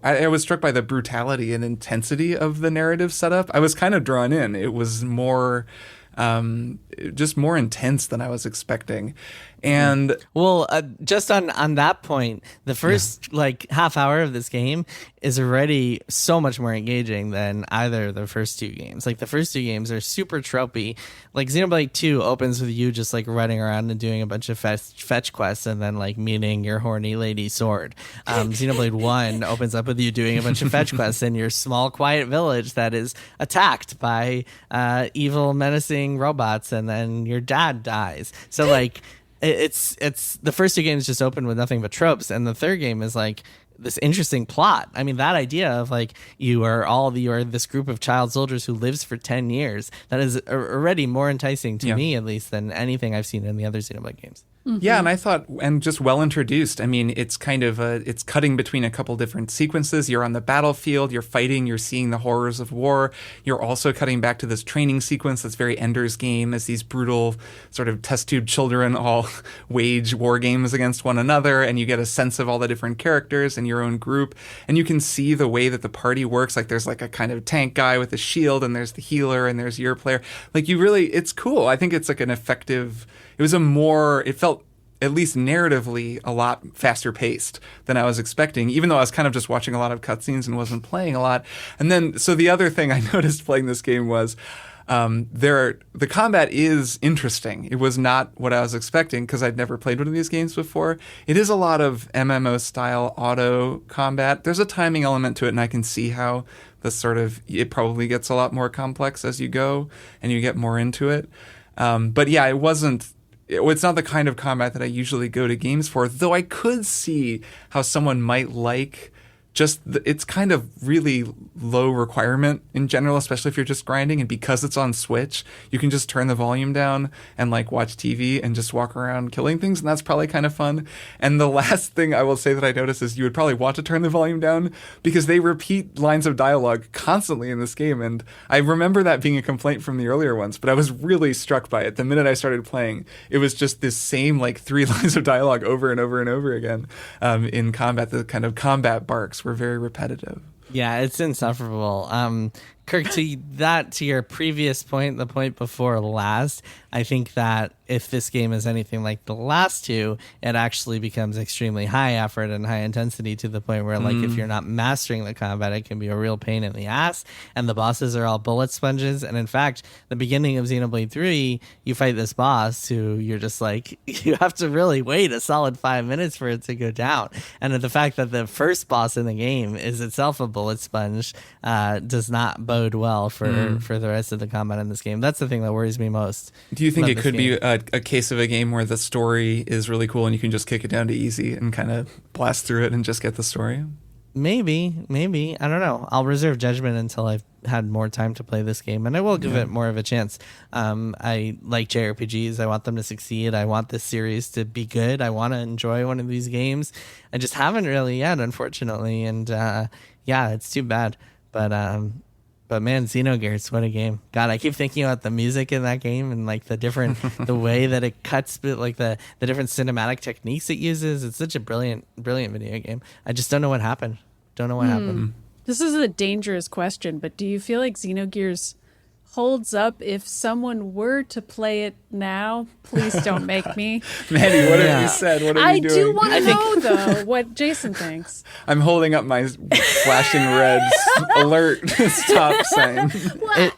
C: I was struck by the brutality and intensity of the narrative setup. I was kind of drawn in. It was more just more intense than I was expecting. And
B: just on that point, the first half hour of this game is already so much more engaging than either of the first two games. Like the first two games are super tropey. Like Xenoblade 2 opens with you just running around and doing a bunch of fetch quests and then meeting your horny lady sword. Xenoblade 1 opens up with you doing a bunch of fetch quests in your small quiet village that is attacked by evil menacing robots, and then your dad dies. So it's the first two games just open with nothing but tropes, and the third game is this interesting plot. I mean, that idea of you are this group of child soldiers who lives for 10 years, that is already more enticing to me, at least, than anything I've seen in the other Xenoblade games.
C: Mm-hmm. Yeah, and I thought, and just well introduced. I mean, it's kind of it's cutting between a couple different sequences. You're on the battlefield, you're fighting, you're seeing the horrors of war. You're also cutting back to this training sequence that's very Ender's Game, as these brutal sort of test tube children all wage war games against one another, and you get a sense of all the different characters in your own group, and you can see the way that the party works. There's a kind of tank guy with a shield, and there's the healer, and there's your player. It's cool. I think it's an effective. It felt, at least narratively, a lot faster paced than I was expecting, even though I was kind of just watching a lot of cutscenes and wasn't playing a lot. And then, so the other thing I noticed playing this game was the combat is interesting. It was not what I was expecting because I'd never played one of these games before. It is a lot of MMO style auto combat. There's a timing element to it, and I can see how it probably gets a lot more complex as you go and you get more into it. But yeah, it's not the kind of combat that I usually go to games for, though I could see how someone might it's kind of really low requirement in general, especially if you're just grinding. And because it's on Switch, you can just turn the volume down and watch TV and just walk around killing things. And that's probably kind of fun. And the last thing I will say that I noticed is you would probably want to turn the volume down because they repeat lines of dialogue constantly in this game. And I remember that being a complaint from the earlier ones, but I was really struck by it. The minute I started playing, it was just this same 3 lines of dialogue over and over and over again in combat. The kind of combat barks were very repetitive.
B: Yeah, it's insufferable. Kirk, to your previous point, the point before last, I think that if this game is anything like the last two, it actually becomes extremely high effort and high intensity to the point where, if you're not mastering the combat, it can be a real pain in the ass. And the bosses are all bullet sponges. And in fact, the beginning of Xenoblade 3, you fight this boss who you're just you have to really wait a solid 5 minutes for it to go down. And the fact that the first boss in the game is itself a bullet sponge does not bode well for the rest of the combat in this game. That's the thing that worries me most.
C: Do you think it could be a case of a game where the story is really cool and you can just kick it down to easy and kind of blast through it and just get the story?
B: Maybe. I don't know. I'll reserve judgment until I've had more time to play this game, and I will give it more of a chance. I like JRPGs. I want them to succeed. I want this series to be good. I want to enjoy one of these games. I just haven't really yet, unfortunately, and it's too bad. But man, Xenogears, what a game. God, I keep thinking about the music in that game and the way that it cuts, but the different cinematic techniques it uses. It's such a brilliant video game. I just don't know what happened. This is
A: a dangerous question, but do you feel like Xenogears holds up if someone were to play it now. Please don't make me.
C: Maddie, what have you said? What are you doing?
A: I do want to know, though, what Jason thinks.
C: I'm holding up my flashing red alert stop sign.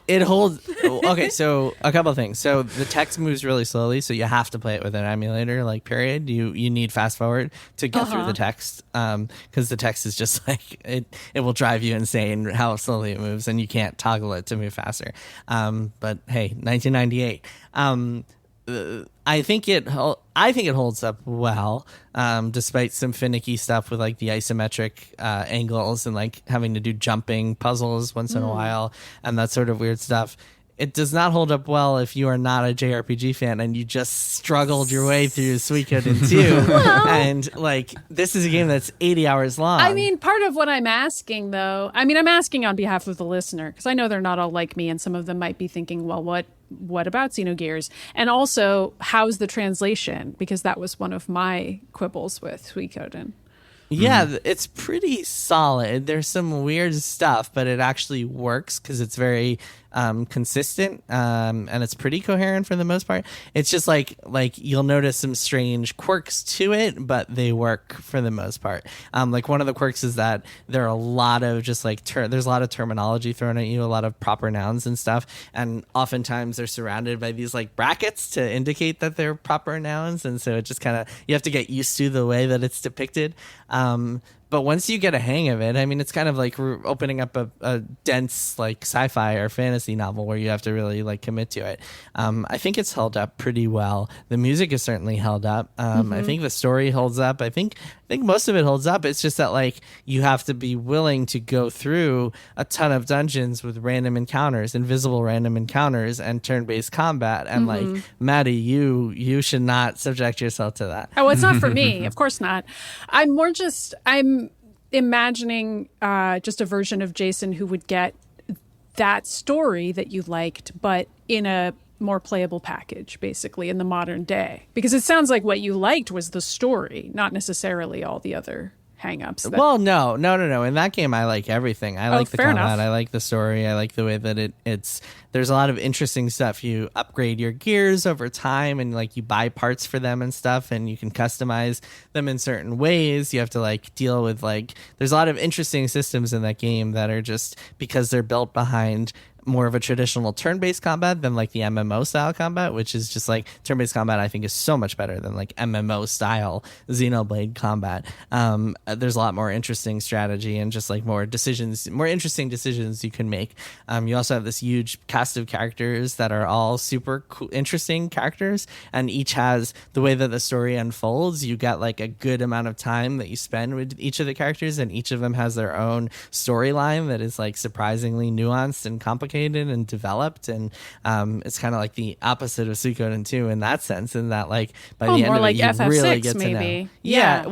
B: It holds. Okay, so a couple of things. So the text moves really slowly, so you have to play it with an emulator. Like, period. You need fast forward to get through the text, because the text is just like it will drive you insane how slowly it moves, and you can't toggle it to move faster. But hey, 1998. I think it holds up well, despite some finicky stuff with like the isometric angles and like having to do jumping puzzles once in a while and that sort of weird stuff. It does not hold up well if you are not a JRPG fan and you just struggled your way through Suikoden 2. And like, this is a game that's 80 hours long.
A: I mean, part of what I'm asking, though, I'm asking on behalf of the listener, because I know they're not all like me, and some of them might be thinking, well, what about Xenogears? And also, how's the translation? Because that was one of my quibbles with Suikoden.
B: Yeah, it's pretty solid. There's some weird stuff, but it actually works because it's very consistent, and it's pretty coherent for the most part. It's just like you'll notice some strange quirks to it, but they work for the most part. Like one of the quirks is that there are a lot of just like there's a lot of terminology thrown at you, a lot of proper nouns and stuff, and oftentimes they're surrounded by these like brackets to indicate that they're proper nouns, and so it just kind of you have to get used to the way that it's depicted. But once you get a hang of it, I mean, it's kind of like opening up a dense like sci-fi or fantasy novel where you have to really like commit to it. I think it's held up pretty well. The music is certainly held up. I think the story holds up. I think most of it holds up. It's just that like you have to be willing to go through a ton of dungeons with random encounters, invisible random encounters, and turn-based combat. And like, Maddie, you should not subject yourself to that.
A: Oh, it's not for me. Of course not. I'm imagining just a version of Jason who would get that story that you liked, but in a more playable package, basically, in the modern day. Because it sounds like what you liked was the story, not necessarily all the other hang-ups.
B: Well, no. In that game, I like everything. I like the combat.
A: Enough.
B: I like the story. I like the way that it's. There's a lot of interesting stuff. You upgrade your gears over time, and like you buy parts for them and stuff, and you can customize them in certain ways. You have to like deal with like. There's a lot of interesting systems in that game that are just because they're built behind more of a traditional turn-based combat than like the MMO style combat, which is just like turn-based combat I think is so much better than like MMO style Xenoblade combat. There's a lot more interesting strategy and just like more interesting decisions you can make. You also have this huge cast of characters that are all super cool, interesting characters, and each has the way that the story unfolds. You get like a good amount of time that you spend with each of the characters, and each of them has their own storyline that is like surprisingly nuanced and complicated and developed, and it's kind of like the opposite of Suikoden 2 in that sense, in that like by the end of it you
A: FF6,
B: really get
A: maybe.
B: to know.
A: Yeah.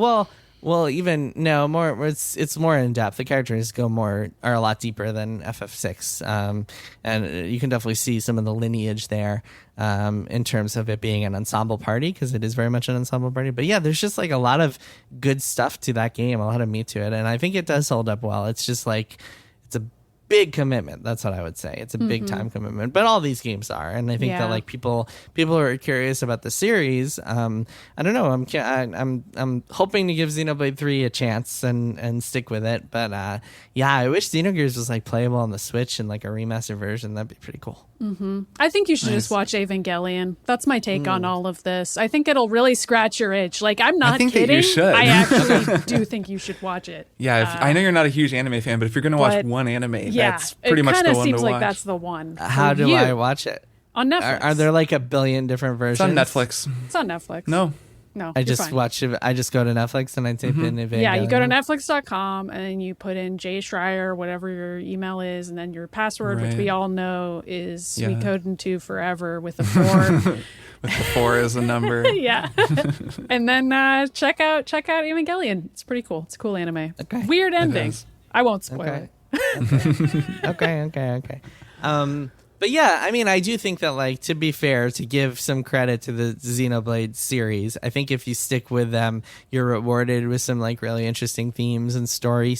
B: Well, even no more. It's more in depth. The characters are a lot deeper than FF6, and you can definitely see some of the lineage there in terms of it being an ensemble party, because it is very much an ensemble party. But yeah, there's just like a lot of good stuff to that game, a lot of meat to it, and I think it does hold up well. It's just like it's a big commitment. That's what I would say. It's a big time commitment, but all these games are, and I think that like people who are curious about the series, I don't know. I'm hoping to give Xenoblade 3 a chance and stick with it. But I wish Xenogears was like playable on the Switch in like a remastered version. That'd be pretty cool.
A: I think you should just watch Evangelion. That's my take on all of this. I think it'll really scratch your itch. Like, I'm not kidding.
C: That you should.
A: I actually do think you should watch it.
C: Yeah, I know you're not a huge anime fan, but if you're going to watch one anime, that's pretty much the one to watch. It kind of seems
A: like that's the one.
B: How do I watch it?
A: On Netflix.
B: Are there like a billion different versions?
C: It's on Netflix.
A: It's on Netflix.
C: No,
B: I just watch it. I just go to Netflix and I type in Evangelion.
A: Yeah, you go to netflix.com and you put in Jay Schreier, whatever your email is, and then your password, which we all know is Suikoden 2 forever with a 4.
C: With the 4 as a number.
A: Yeah. And then check out Evangelion. It's pretty cool. It's a cool anime.
B: Okay.
A: Weird ending. I won't spoil it.
B: Okay. But yeah, I mean, I do think that, like, to be fair, to give some credit to the Xenoblade series, I think if you stick with them, you're rewarded with some, like, really interesting themes and story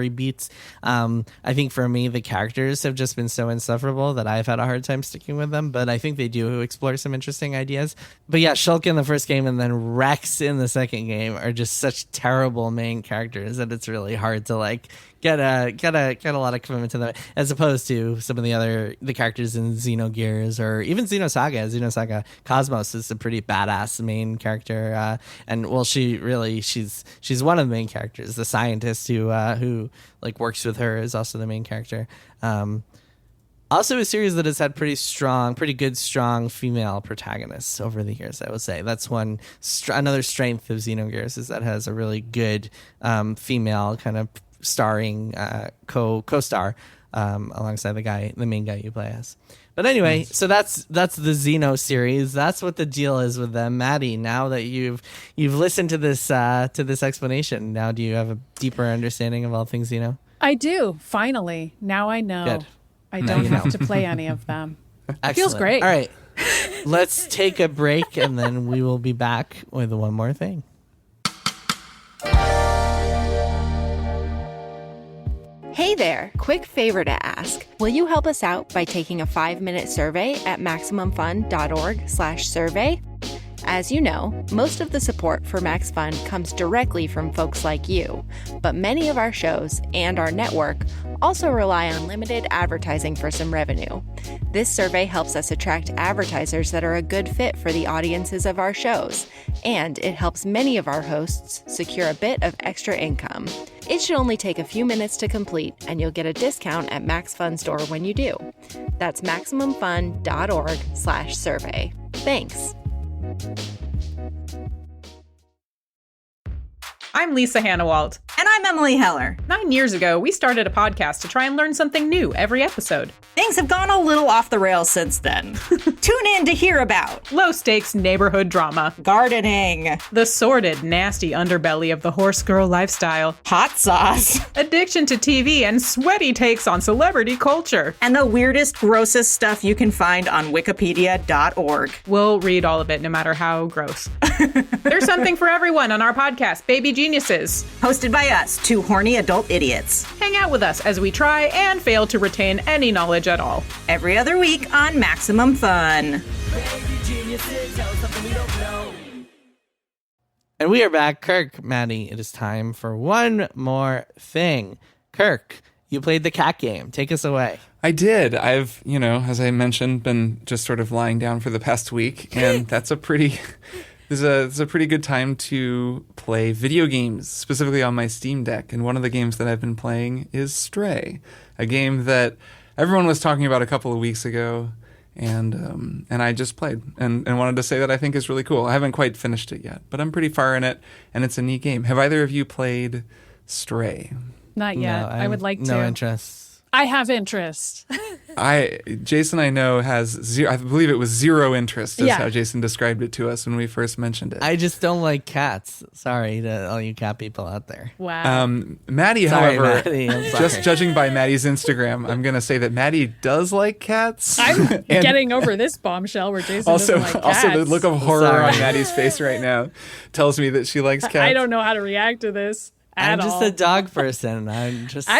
B: beats. I think for me, the characters have just been so insufferable that I've had a hard time sticking with them, but I think they do explore some interesting ideas. But yeah, Shulk in the first game and then Rex in the second game are just such terrible main characters that it's really hard to, like, get a lot of commitment to them, as opposed to some of the characters in Xenogears or even Xenosaga. Xenosaga Cosmos is a pretty badass main character, and well, she's one of the main characters. The scientist who like works with her is also the main character. Also a series that has had pretty good strong female protagonists over the years, I would say. That's another strength of Xenogears, is that it has a really good female kind of starring co-star alongside the main guy you play as. But anyway, so that's the Xeno series. That's what the deal is with them. Maddy, now that you've listened to this explanation, now do you have a deeper understanding of all things Xeno?
A: I do. Finally, now I know.
B: Good.
A: I don't have to play any of them.
B: Excellent.
A: Feels great.
B: All right, let's take a break and then we will be back with one more thing.
D: Hey there, quick favor to ask. Will you help us out by taking a 5-minute survey at MaximumFun.org/survey? As you know, most of the support for Max Fun comes directly from folks like you, but many of our shows and our network also rely on limited advertising for some revenue. This survey helps us attract advertisers that are a good fit for the audiences of our shows, and it helps many of our hosts secure a bit of extra income. It should only take a few minutes to complete, and you'll get a discount at Max Fun Store when you do. That's MaximumFun.org/survey. Thanks.
E: I'm Lisa Hannawalt.
F: And I'm Emily Heller.
E: 9 years ago, we started a podcast to try and learn something new every episode.
F: Things have gone a little off the rails since then. Tune in to hear about
E: Low-stakes neighborhood drama,
F: gardening,
E: the sordid, nasty underbelly of the horse girl lifestyle,
F: hot sauce,
E: addiction to TV, and sweaty takes on celebrity culture.
F: and the weirdest, grossest stuff you can find on wikipedia.org.
E: We'll read all of it, no matter how gross. There's something for everyone on our podcast, Baby Geniuses.
F: Hosted by us, two horny adult idiots.
E: Hang out with us as we try and fail to retain any knowledge at all.
F: Every other week on Maximum Fun.
B: And we are back. Kirk, Maddy, it is time for one more thing. Kirk, you played the cat game. Take us away.
C: I did. I've, as I mentioned, been just sort of lying down for the past week, and that's a pretty... It's a pretty good time to play video games, specifically on my Steam Deck. And one of the games that I've been playing is Stray, a game that everyone was talking about a couple of weeks ago, and I just played and wanted to say that I think is really cool. I haven't quite finished it yet, but I'm pretty far in it, and it's a neat game. Have either of you played Stray?
A: Not yet.
B: No,
A: I would like to.
B: No interest.
A: I have interest.
C: Jason, I know, has zero. I believe it was zero interest, is
A: Yeah.
C: how Jason described it to us when we first mentioned it.
B: I just don't like cats. Sorry to all you cat people out there.
A: Wow.
C: Maddie,
B: Sorry,
C: however,
B: Maddy, I'm sorry.
C: just judging by Maddie's Instagram, I'm going to say that Maddie does like cats.
A: I'm
C: And
A: getting over this bombshell where Jason
C: also,
A: doesn't like cats.
C: also the look of horror
B: Sorry.
C: on Maddie's face right now tells me that she likes cats.
A: I don't know how to react to this at
B: I'm just
A: all.
B: a dog person.
A: I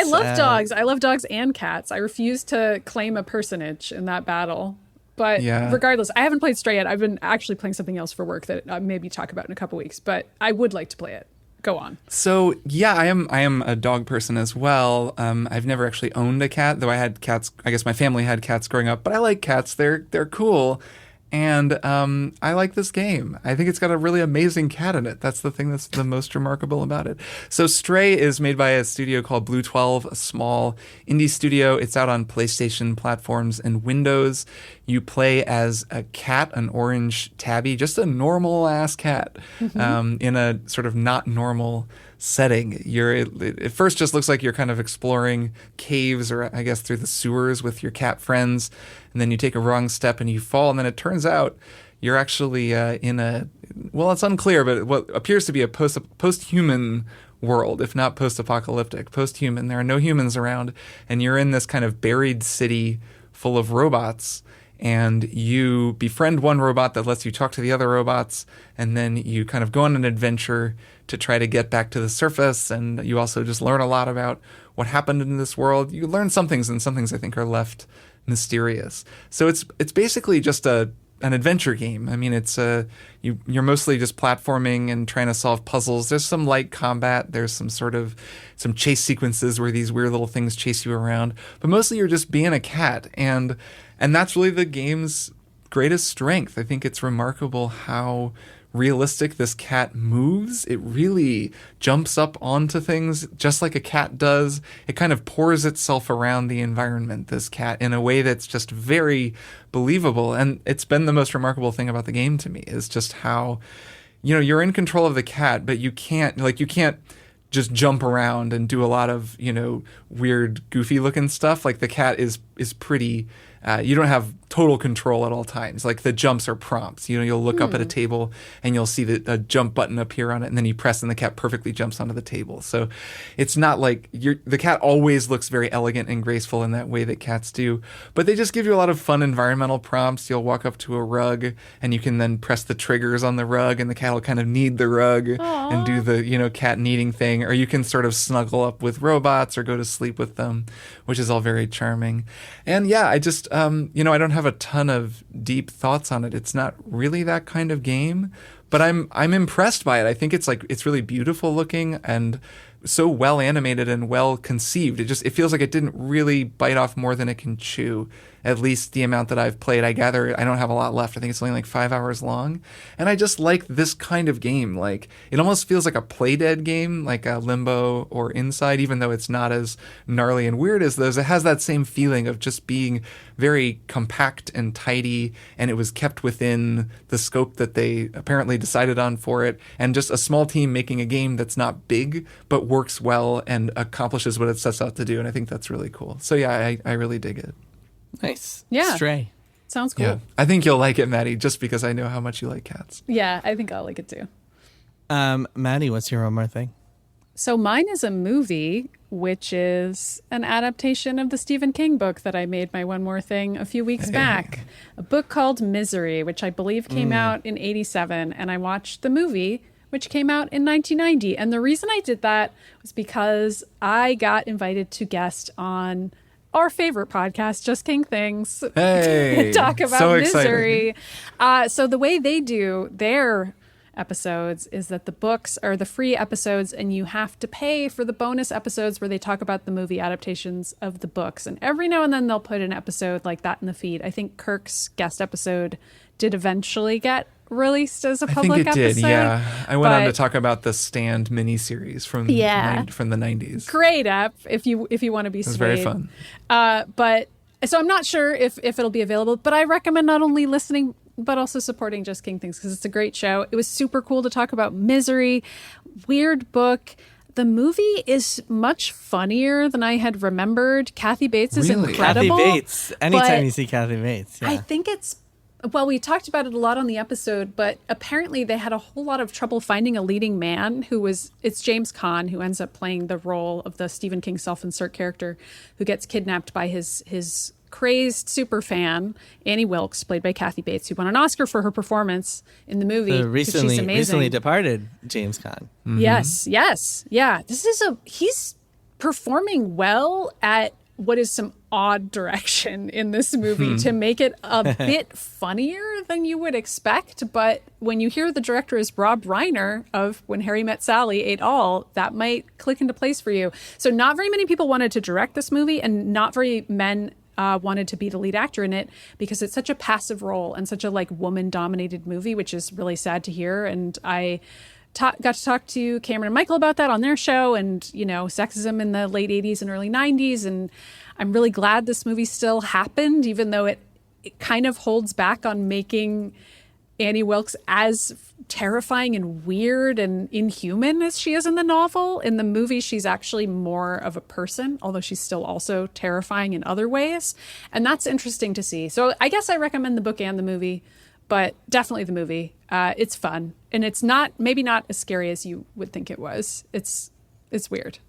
A: love dogs. I love dogs and cats. I refuse to claim a personage in that battle. But
C: Yeah.
A: regardless, I haven't played Stray yet. I've been actually playing something else for work that I'll maybe talk about in a couple weeks. But I would like to play it. Go on.
C: So yeah, I am a dog person as well. I've never actually owned a cat, though I had cats. I guess my family had cats growing up, but I like cats. They're cool. And I like this game. I think it's got a really amazing cat in it. That's the thing that's the most remarkable about it. So Stray is made by a studio called Blue 12, a small indie studio. It's out on PlayStation platforms and Windows. You play as a cat, an orange tabby, just a normal-ass cat in a sort of not normal setting. It at first just looks like you're kind of exploring caves or I guess through the sewers with your cat friends, and then you take a wrong step and you fall, and then it turns out you're actually in it's unclear, but what appears to be a post-human world, if not post-apocalyptic. Post-human, there are no humans around, and you're in this kind of buried city full of robots, and you befriend one robot that lets you talk to the other robots, and then you kind of go on an adventure to try to get back to the surface, and you also just learn a lot about what happened in this world. You learn some things, and some things I think are left mysterious. So it's basically just an adventure game. I mean, it's you're mostly just platforming and trying to solve puzzles. There's some light combat. There's some chase sequences where these weird little things chase you around. But mostly you're just being a cat, and that's really the game's greatest strength. I think it's remarkable how realistic this cat moves. It really jumps up onto things just like a cat does. It kind of pours itself around the environment, this cat, in a way that's just very believable. And it's been the most remarkable thing about the game to me, is just how, you're in control of the cat, but you can't just jump around and do a lot of, weird, goofy looking stuff. Like, the cat is pretty, you don't have total control at all times. Like, the jumps are prompts. You'll look up at a table and you'll see a jump button appear on it, and then you press and the cat perfectly jumps onto the table. So it's not like the cat always looks very elegant and graceful in that way that cats do, but they just give you a lot of fun environmental prompts. You'll walk up to a rug and you can then press the triggers on the rug, and the cat will kind of knead the rug and do the, cat kneading thing. Or you can sort of snuggle up with robots or go to sleep with them, which is all very charming. And yeah, I just, I don't have a ton of deep thoughts on it. It's not really that kind of game, but I'm impressed by it. I think it's really beautiful looking and so well animated and well conceived. It feels like it didn't really bite off more than it can chew. At least the amount that I've played. I gather I don't have a lot left. I think it's only like 5 hours long. And I just like this kind of game. Like, it almost feels like a Playdead game, like a Limbo or Inside, even though it's not as gnarly and weird as those. It has that same feeling of just being very compact and tidy, and it was kept within the scope that they apparently decided on for it, and just a small team making a game that's not big but works well and accomplishes what it sets out to do. And I think that's really cool. So yeah, I really dig it.
B: Nice.
A: Yeah.
B: Stray.
A: Sounds cool.
C: Yeah. I think you'll like it, Maddie, just because I know how much you like cats.
A: Yeah, I think I'll like it too.
B: Maddie, what's your one more thing?
A: So mine is a movie, which is an adaptation of the Stephen King book that I made my one more thing a few weeks back. A book called Misery, which I believe came out in 1987. And I watched the movie, which came out in 1990. And the reason I did that was because I got invited to guest on our favorite podcast, Just King Things,
C: hey,
A: talk about
C: so
A: Misery. So the way they do their episodes is that the books are the free episodes, and you have to pay for the bonus episodes where they talk about the movie adaptations of the books. And every now and then they'll put an episode like that in the feed. I think Kirk's guest episode did eventually get released as a public episode. I think it did,
C: yeah. I went on to talk about the Stand miniseries from the 90s.
A: Great app if you want to be swayed.
C: It was very fun.
A: But so I'm not sure if it'll be available, but I recommend not only listening but also supporting Just King Things because it's a great show. It was super cool to talk about Misery. Weird book. The movie is much funnier than I had remembered. Kathy Bates is incredible.
B: Kathy Bates. Anytime you see Kathy Bates. Yeah.
A: I think we talked about it a lot on the episode, but apparently they had a whole lot of trouble finding a leading man it's James Caan who ends up playing the role of the Stephen King self-insert character who gets kidnapped by his crazed super fan, Annie Wilkes, played by Kathy Bates, who won an Oscar for her performance in the movie. She's amazing.
B: Recently departed James Caan.
A: Mm-hmm. Yes. Yeah. He's performing well at what is some odd direction in this movie to make it a bit funnier than you would expect. But when you hear the director is Rob Reiner of When Harry Met Sally et al., that might click into place for you. So not very many people wanted to direct this movie, and not very men wanted to be the lead actor in it because it's such a passive role and such a woman-dominated movie, which is really sad to hear. And I got to talk to Cameron and Michael about that on their show, and sexism in the late 80s and early 90s. And I'm really glad this movie still happened, even though it kind of holds back on making Annie Wilkes as terrifying and weird and inhuman as she is in the novel. In the movie, she's actually more of a person, although she's still also terrifying in other ways. And that's interesting to see. So I guess I recommend the book and the movie, but definitely the movie. It's fun. And it's maybe not as scary as you would think it was. It's weird.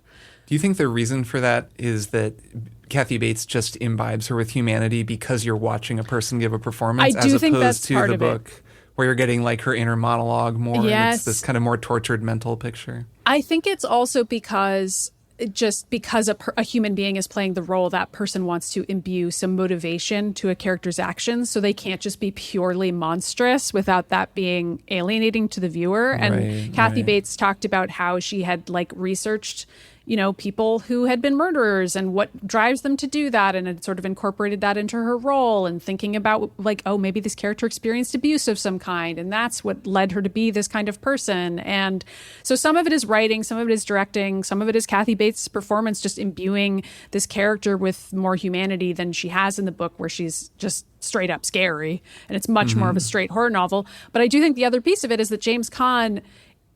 C: Do you think the reason for that is that Kathy Bates just imbibes her with humanity because you're watching a person give a performance,
A: I do
C: as
A: think
C: opposed
A: that's
C: to
A: part
C: the
A: of it.
C: book where you're getting like her inner monologue more, and
A: Yes.
C: it's this kind of more tortured mental picture?
A: I think it's also because a human being is playing the role, that person wants to imbue some motivation to a character's actions, so they can't just be purely monstrous without that being alienating to the viewer. And Kathy Bates talked about how she had like researched, you know, people who had been murderers and what drives them to do that, and had sort of incorporated that into her role, and thinking about like, oh, maybe this character experienced abuse of some kind, and that's what led her to be this kind of person. And so some of it is writing, some of it is directing, some of it is Kathy Bates' performance just imbuing this character with more humanity than she has in the book, where she's just straight up scary, and it's much more of a straight horror novel. But I do think the other piece of it is that James Caan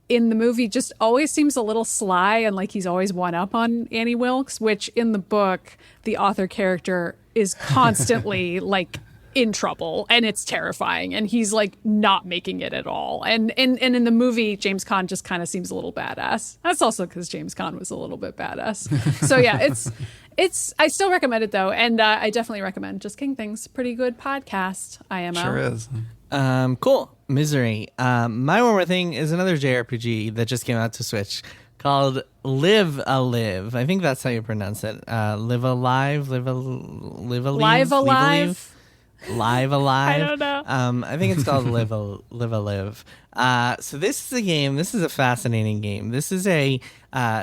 A: in the movie just always seems a little sly, and like he's always one up on Annie Wilkes, which in the book, the author character is constantly like in trouble, and it's terrifying, and he's like not making it at all. And in the movie, James Caan just kind of seems a little badass. That's also because James Caan was a little bit badass. So yeah, it's I still recommend it though, and I definitely recommend Just King Things. Pretty good podcast. IMO.
C: Sure is.
B: Cool. Misery. My one more thing is another JRPG that just came out to Switch called Live a Live. I think that's how you pronounce it. Live Alive. Live Alive. Live Alive.
A: I don't know.
B: I think it's called Live a Live. So this is a game. This is a fascinating game. This is a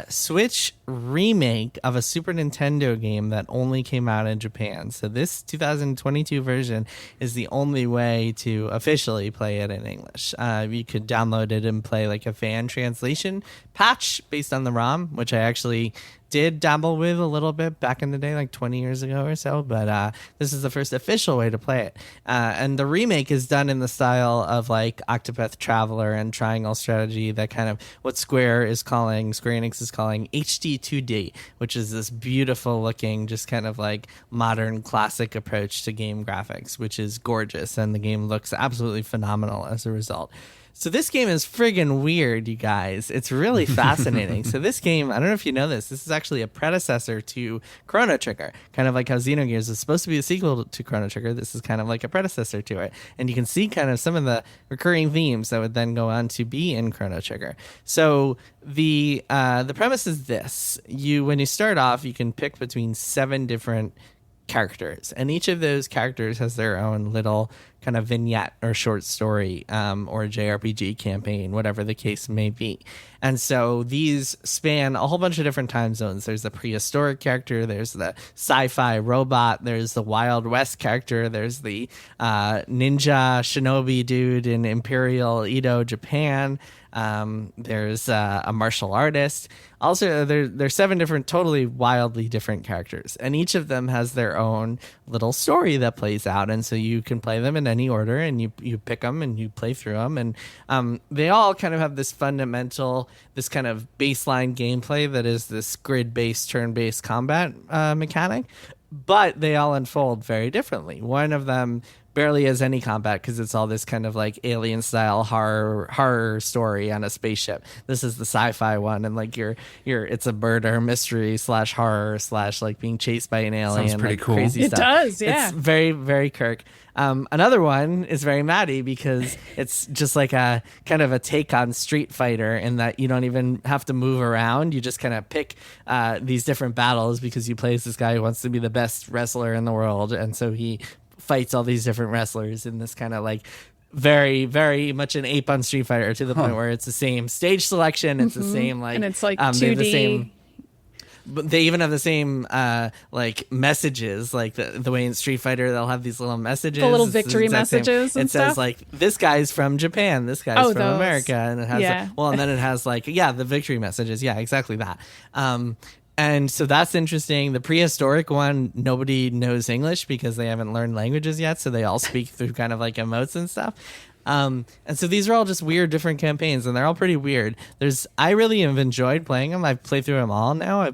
B: Switch remake of a Super Nintendo game that only came out in Japan. So this 2022 version is the only way to officially play it in English. You could download it and play like a fan translation patch based on the ROM, which I actually did dabble with a little bit back in the day, like 20 years ago or so, but this is the first official way to play it. And the remake is done in the style of like Octopath Traveler and Triangle Strategy, that kind of what Square Enix is calling HD 2D, which is this beautiful looking, just kind of like modern classic approach to game graphics, which is gorgeous, and the game looks absolutely phenomenal as a result. So this game is friggin' weird, you guys. It's really fascinating. So this game, I don't know if you know this is actually a predecessor to Chrono Trigger. Kind of like how Xenogears is supposed to be a sequel to Chrono Trigger, this is kind of like a predecessor to it. And you can see kind of some of the recurring themes that would then go on to be in Chrono Trigger. So the premise is this. When you start off, you can pick between 7 different characters, and each of those characters has their own little kind of vignette or short story or JRPG campaign, whatever the case may be. And so these span a whole bunch of different time zones. There's the prehistoric character, there's the sci-fi robot, there's the Wild West character, there's the ninja shinobi dude in Imperial Edo, Japan. There's a martial artist. Also, there's 7 different, totally wildly different characters, and each of them has their own little story that plays out. And so you can play them in any order, and you pick them and you play through them, and they all kind of have this fundamental, this kind of baseline gameplay that is this grid-based, turn-based combat mechanic, but they all unfold very differently. One of them barely has any combat because it's all this kind of like alien style horror story on a spaceship. This is the sci-fi one, and like it's a murder mystery / horror / like being chased by an alien.
C: Sounds pretty
B: like
C: cool.
B: Crazy
A: It
B: stuff.
A: does, yeah.
B: It's very, very Kirk. Another one is very Maddy because it's just like a kind of a take on Street Fighter, in that you don't even have to move around. You just kind of pick these different battles because you play as this guy who wants to be the best wrestler in the world, and so he fights all these different wrestlers in this kind of like very, very much an ape on Street Fighter, to the point where it's the same stage selection, it's the same like,
A: and it's like
B: they have
A: 2D.
B: the same, but they even have the same like messages, like the way in Street Fighter they'll have these little messages,
A: The little
B: It's the
A: victory
B: exact same.
A: messages and
B: It says
A: stuff?
B: like, this guy's from Japan, this guy's
A: Oh,
B: from
A: those.
B: America, and it has
A: Yeah.
B: and then it has like the victory messages, exactly that. And so that's interesting. The prehistoric one, nobody knows English because they haven't learned languages yet, so they all speak through kind of like emotes and stuff. And so these are all just weird, different campaigns, and they're all pretty weird. I really have enjoyed playing them. I've played through them all now.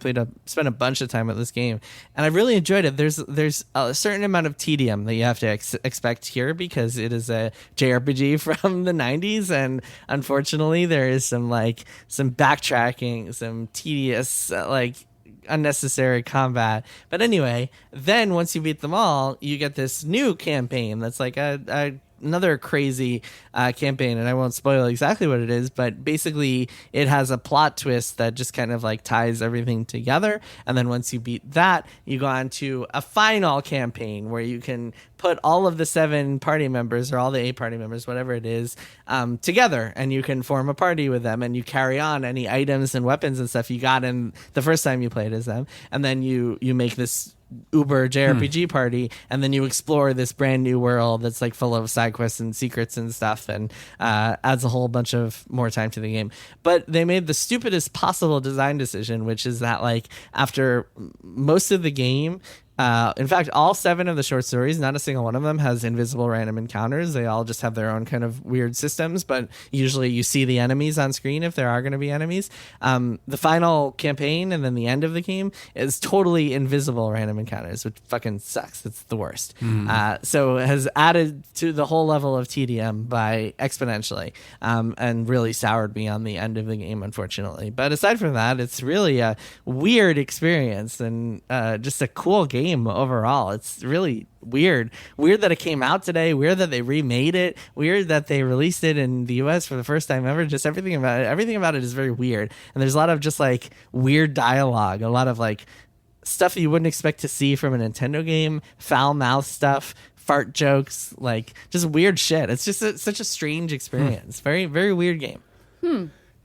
B: Spent a bunch of time with this game, and I've really enjoyed it. There's a certain amount of tedium that you have to expect here because it is a JRPG from the 90s, and unfortunately there is some backtracking, some tedious unnecessary combat. But anyway, then once you beat them all, you get this new campaign that's like another crazy campaign, and I won't spoil exactly what it is, but basically it has a plot twist that just kind of ties everything together. And then once you beat that, you go on to a final campaign where you can put all of the 7 party members, or all the 8 party members, whatever it is, together, and you can form a party with them, and you carry on any items and weapons and stuff you got in the first time you played as them, and then you make this Uber JRPG party, and then you explore this brand new world that's full of side quests and secrets and stuff, and adds a whole bunch of more time to the game. But they made the stupidest possible design decision, which is that after most of the game, in fact, all 7 of the short stories, not a single one of them has invisible random encounters. They all just have their own kind of weird systems, but usually you see the enemies on screen if there are going to be enemies. The final campaign and then the end of the game is totally invisible random encounters, which fucking sucks. It's the worst. So it has added to the whole level of TDM by exponentially, and really soured me on the end of the game, unfortunately. But aside from that, it's really a weird experience and just a cool game overall. It's really weird that it came out today, weird that they remade it, weird that they released it in the US for the first time ever. Just everything about it is very weird, and there's a lot of just weird dialogue, a lot of stuff that you wouldn't expect to see from a Nintendo game, foul mouth stuff, fart jokes, just weird shit. It's just such a strange experience. Very, very weird game.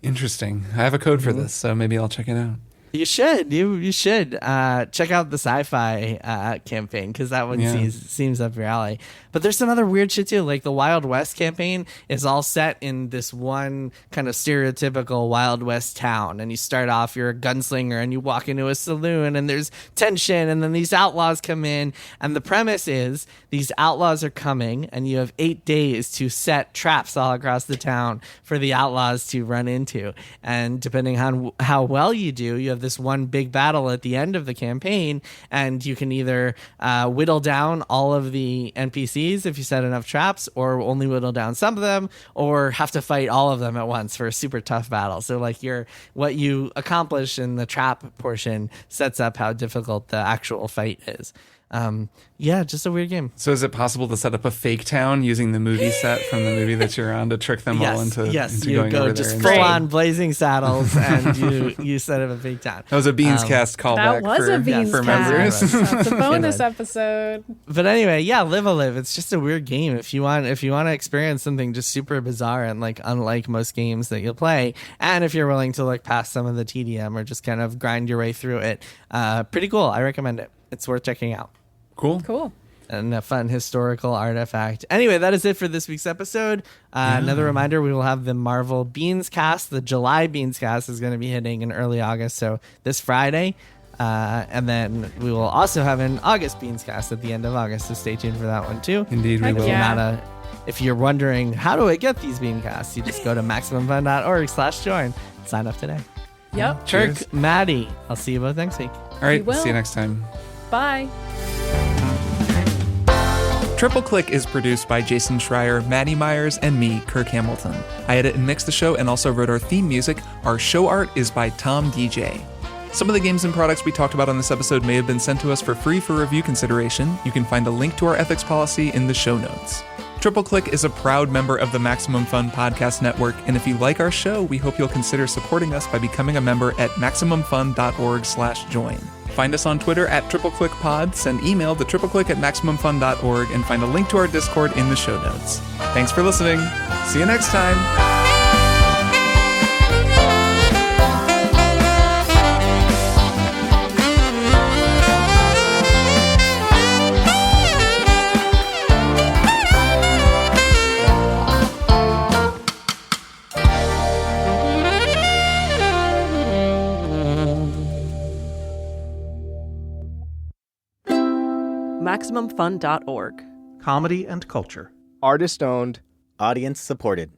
C: Interesting. I have a code for this, so maybe I'll check it out.
B: You should. You should check out the sci-fi campaign, because that one seems up your alley. But there's some other weird shit too. The Wild West campaign is all set in this one kind of stereotypical Wild West town, and you start off, you're a gunslinger, and you walk into a saloon, and there's tension, and then these outlaws come in, and the premise is these outlaws are coming, and you have 8 days to set traps all across the town for the outlaws to run into. And depending on how well you do, you have this one big battle at the end of the campaign, and you can either whittle down all of the NPCs if you set enough traps, or only whittle down some of them, or have to fight all of them at once for a super tough battle. So what you accomplish in the trap portion sets up how difficult the actual fight is. Just a weird game.
C: So is it possible to set up a fake town using the movie set from the movie that you're on to trick them all into
B: you
C: going
B: go
C: over
B: just
C: there?
B: full on blazing saddles, and you set up a fake town.
C: That was a Beans Cast callback
A: That was a Beans
C: for
A: Cast.
C: members.
A: That's a bonus episode.
B: But anyway, Live a Live. It's just a weird game. If you want to experience something just super bizarre and unlike most games that you'll play, and if you're willing to look past some of the TDM or just kind of grind your way through it, pretty cool. I recommend it. It's worth checking out.
C: Cool.
B: And a fun historical artifact. Anyway, that is it for this week's episode. Another reminder, we will have the Marvel Beans Cast. The July Beans Cast is going to be hitting in early August, so this Friday. And then we will also have an August Beans Cast at the end of August, so stay tuned for that one too.
C: Indeed, we will.
A: Yeah.
B: If you're wondering, how do I get these Bean Casts? You just go to MaximumFun.org/join. Sign up today.
A: Yep.
B: Kirk, Maddy, I'll see you both next week.
C: All right,
A: We will.
C: see you next time.
A: Bye.
C: Triple Click is produced by Jason Schreier, Maddie Myers, and me, Kirk Hamilton. I edit and mix the show and also wrote our theme music. Our show art is by Tom DJ. Some of the games and products we talked about on this episode may have been sent to us for free for review consideration. You can find a link to our ethics policy in the show notes. Triple Click is a proud member of the Maximum Fun Podcast Network, and if you like our show, we hope you'll consider supporting us by becoming a member at MaximumFun.org/join. Find us on Twitter at TripleClickPod, send email to tripleclick@MaximumFun.org, and find a link to our Discord in the show notes. Thanks for listening. See you next time.
G: MaximumFun.org.
H: Comedy and culture.
I: Artist owned.
G: Audience supported.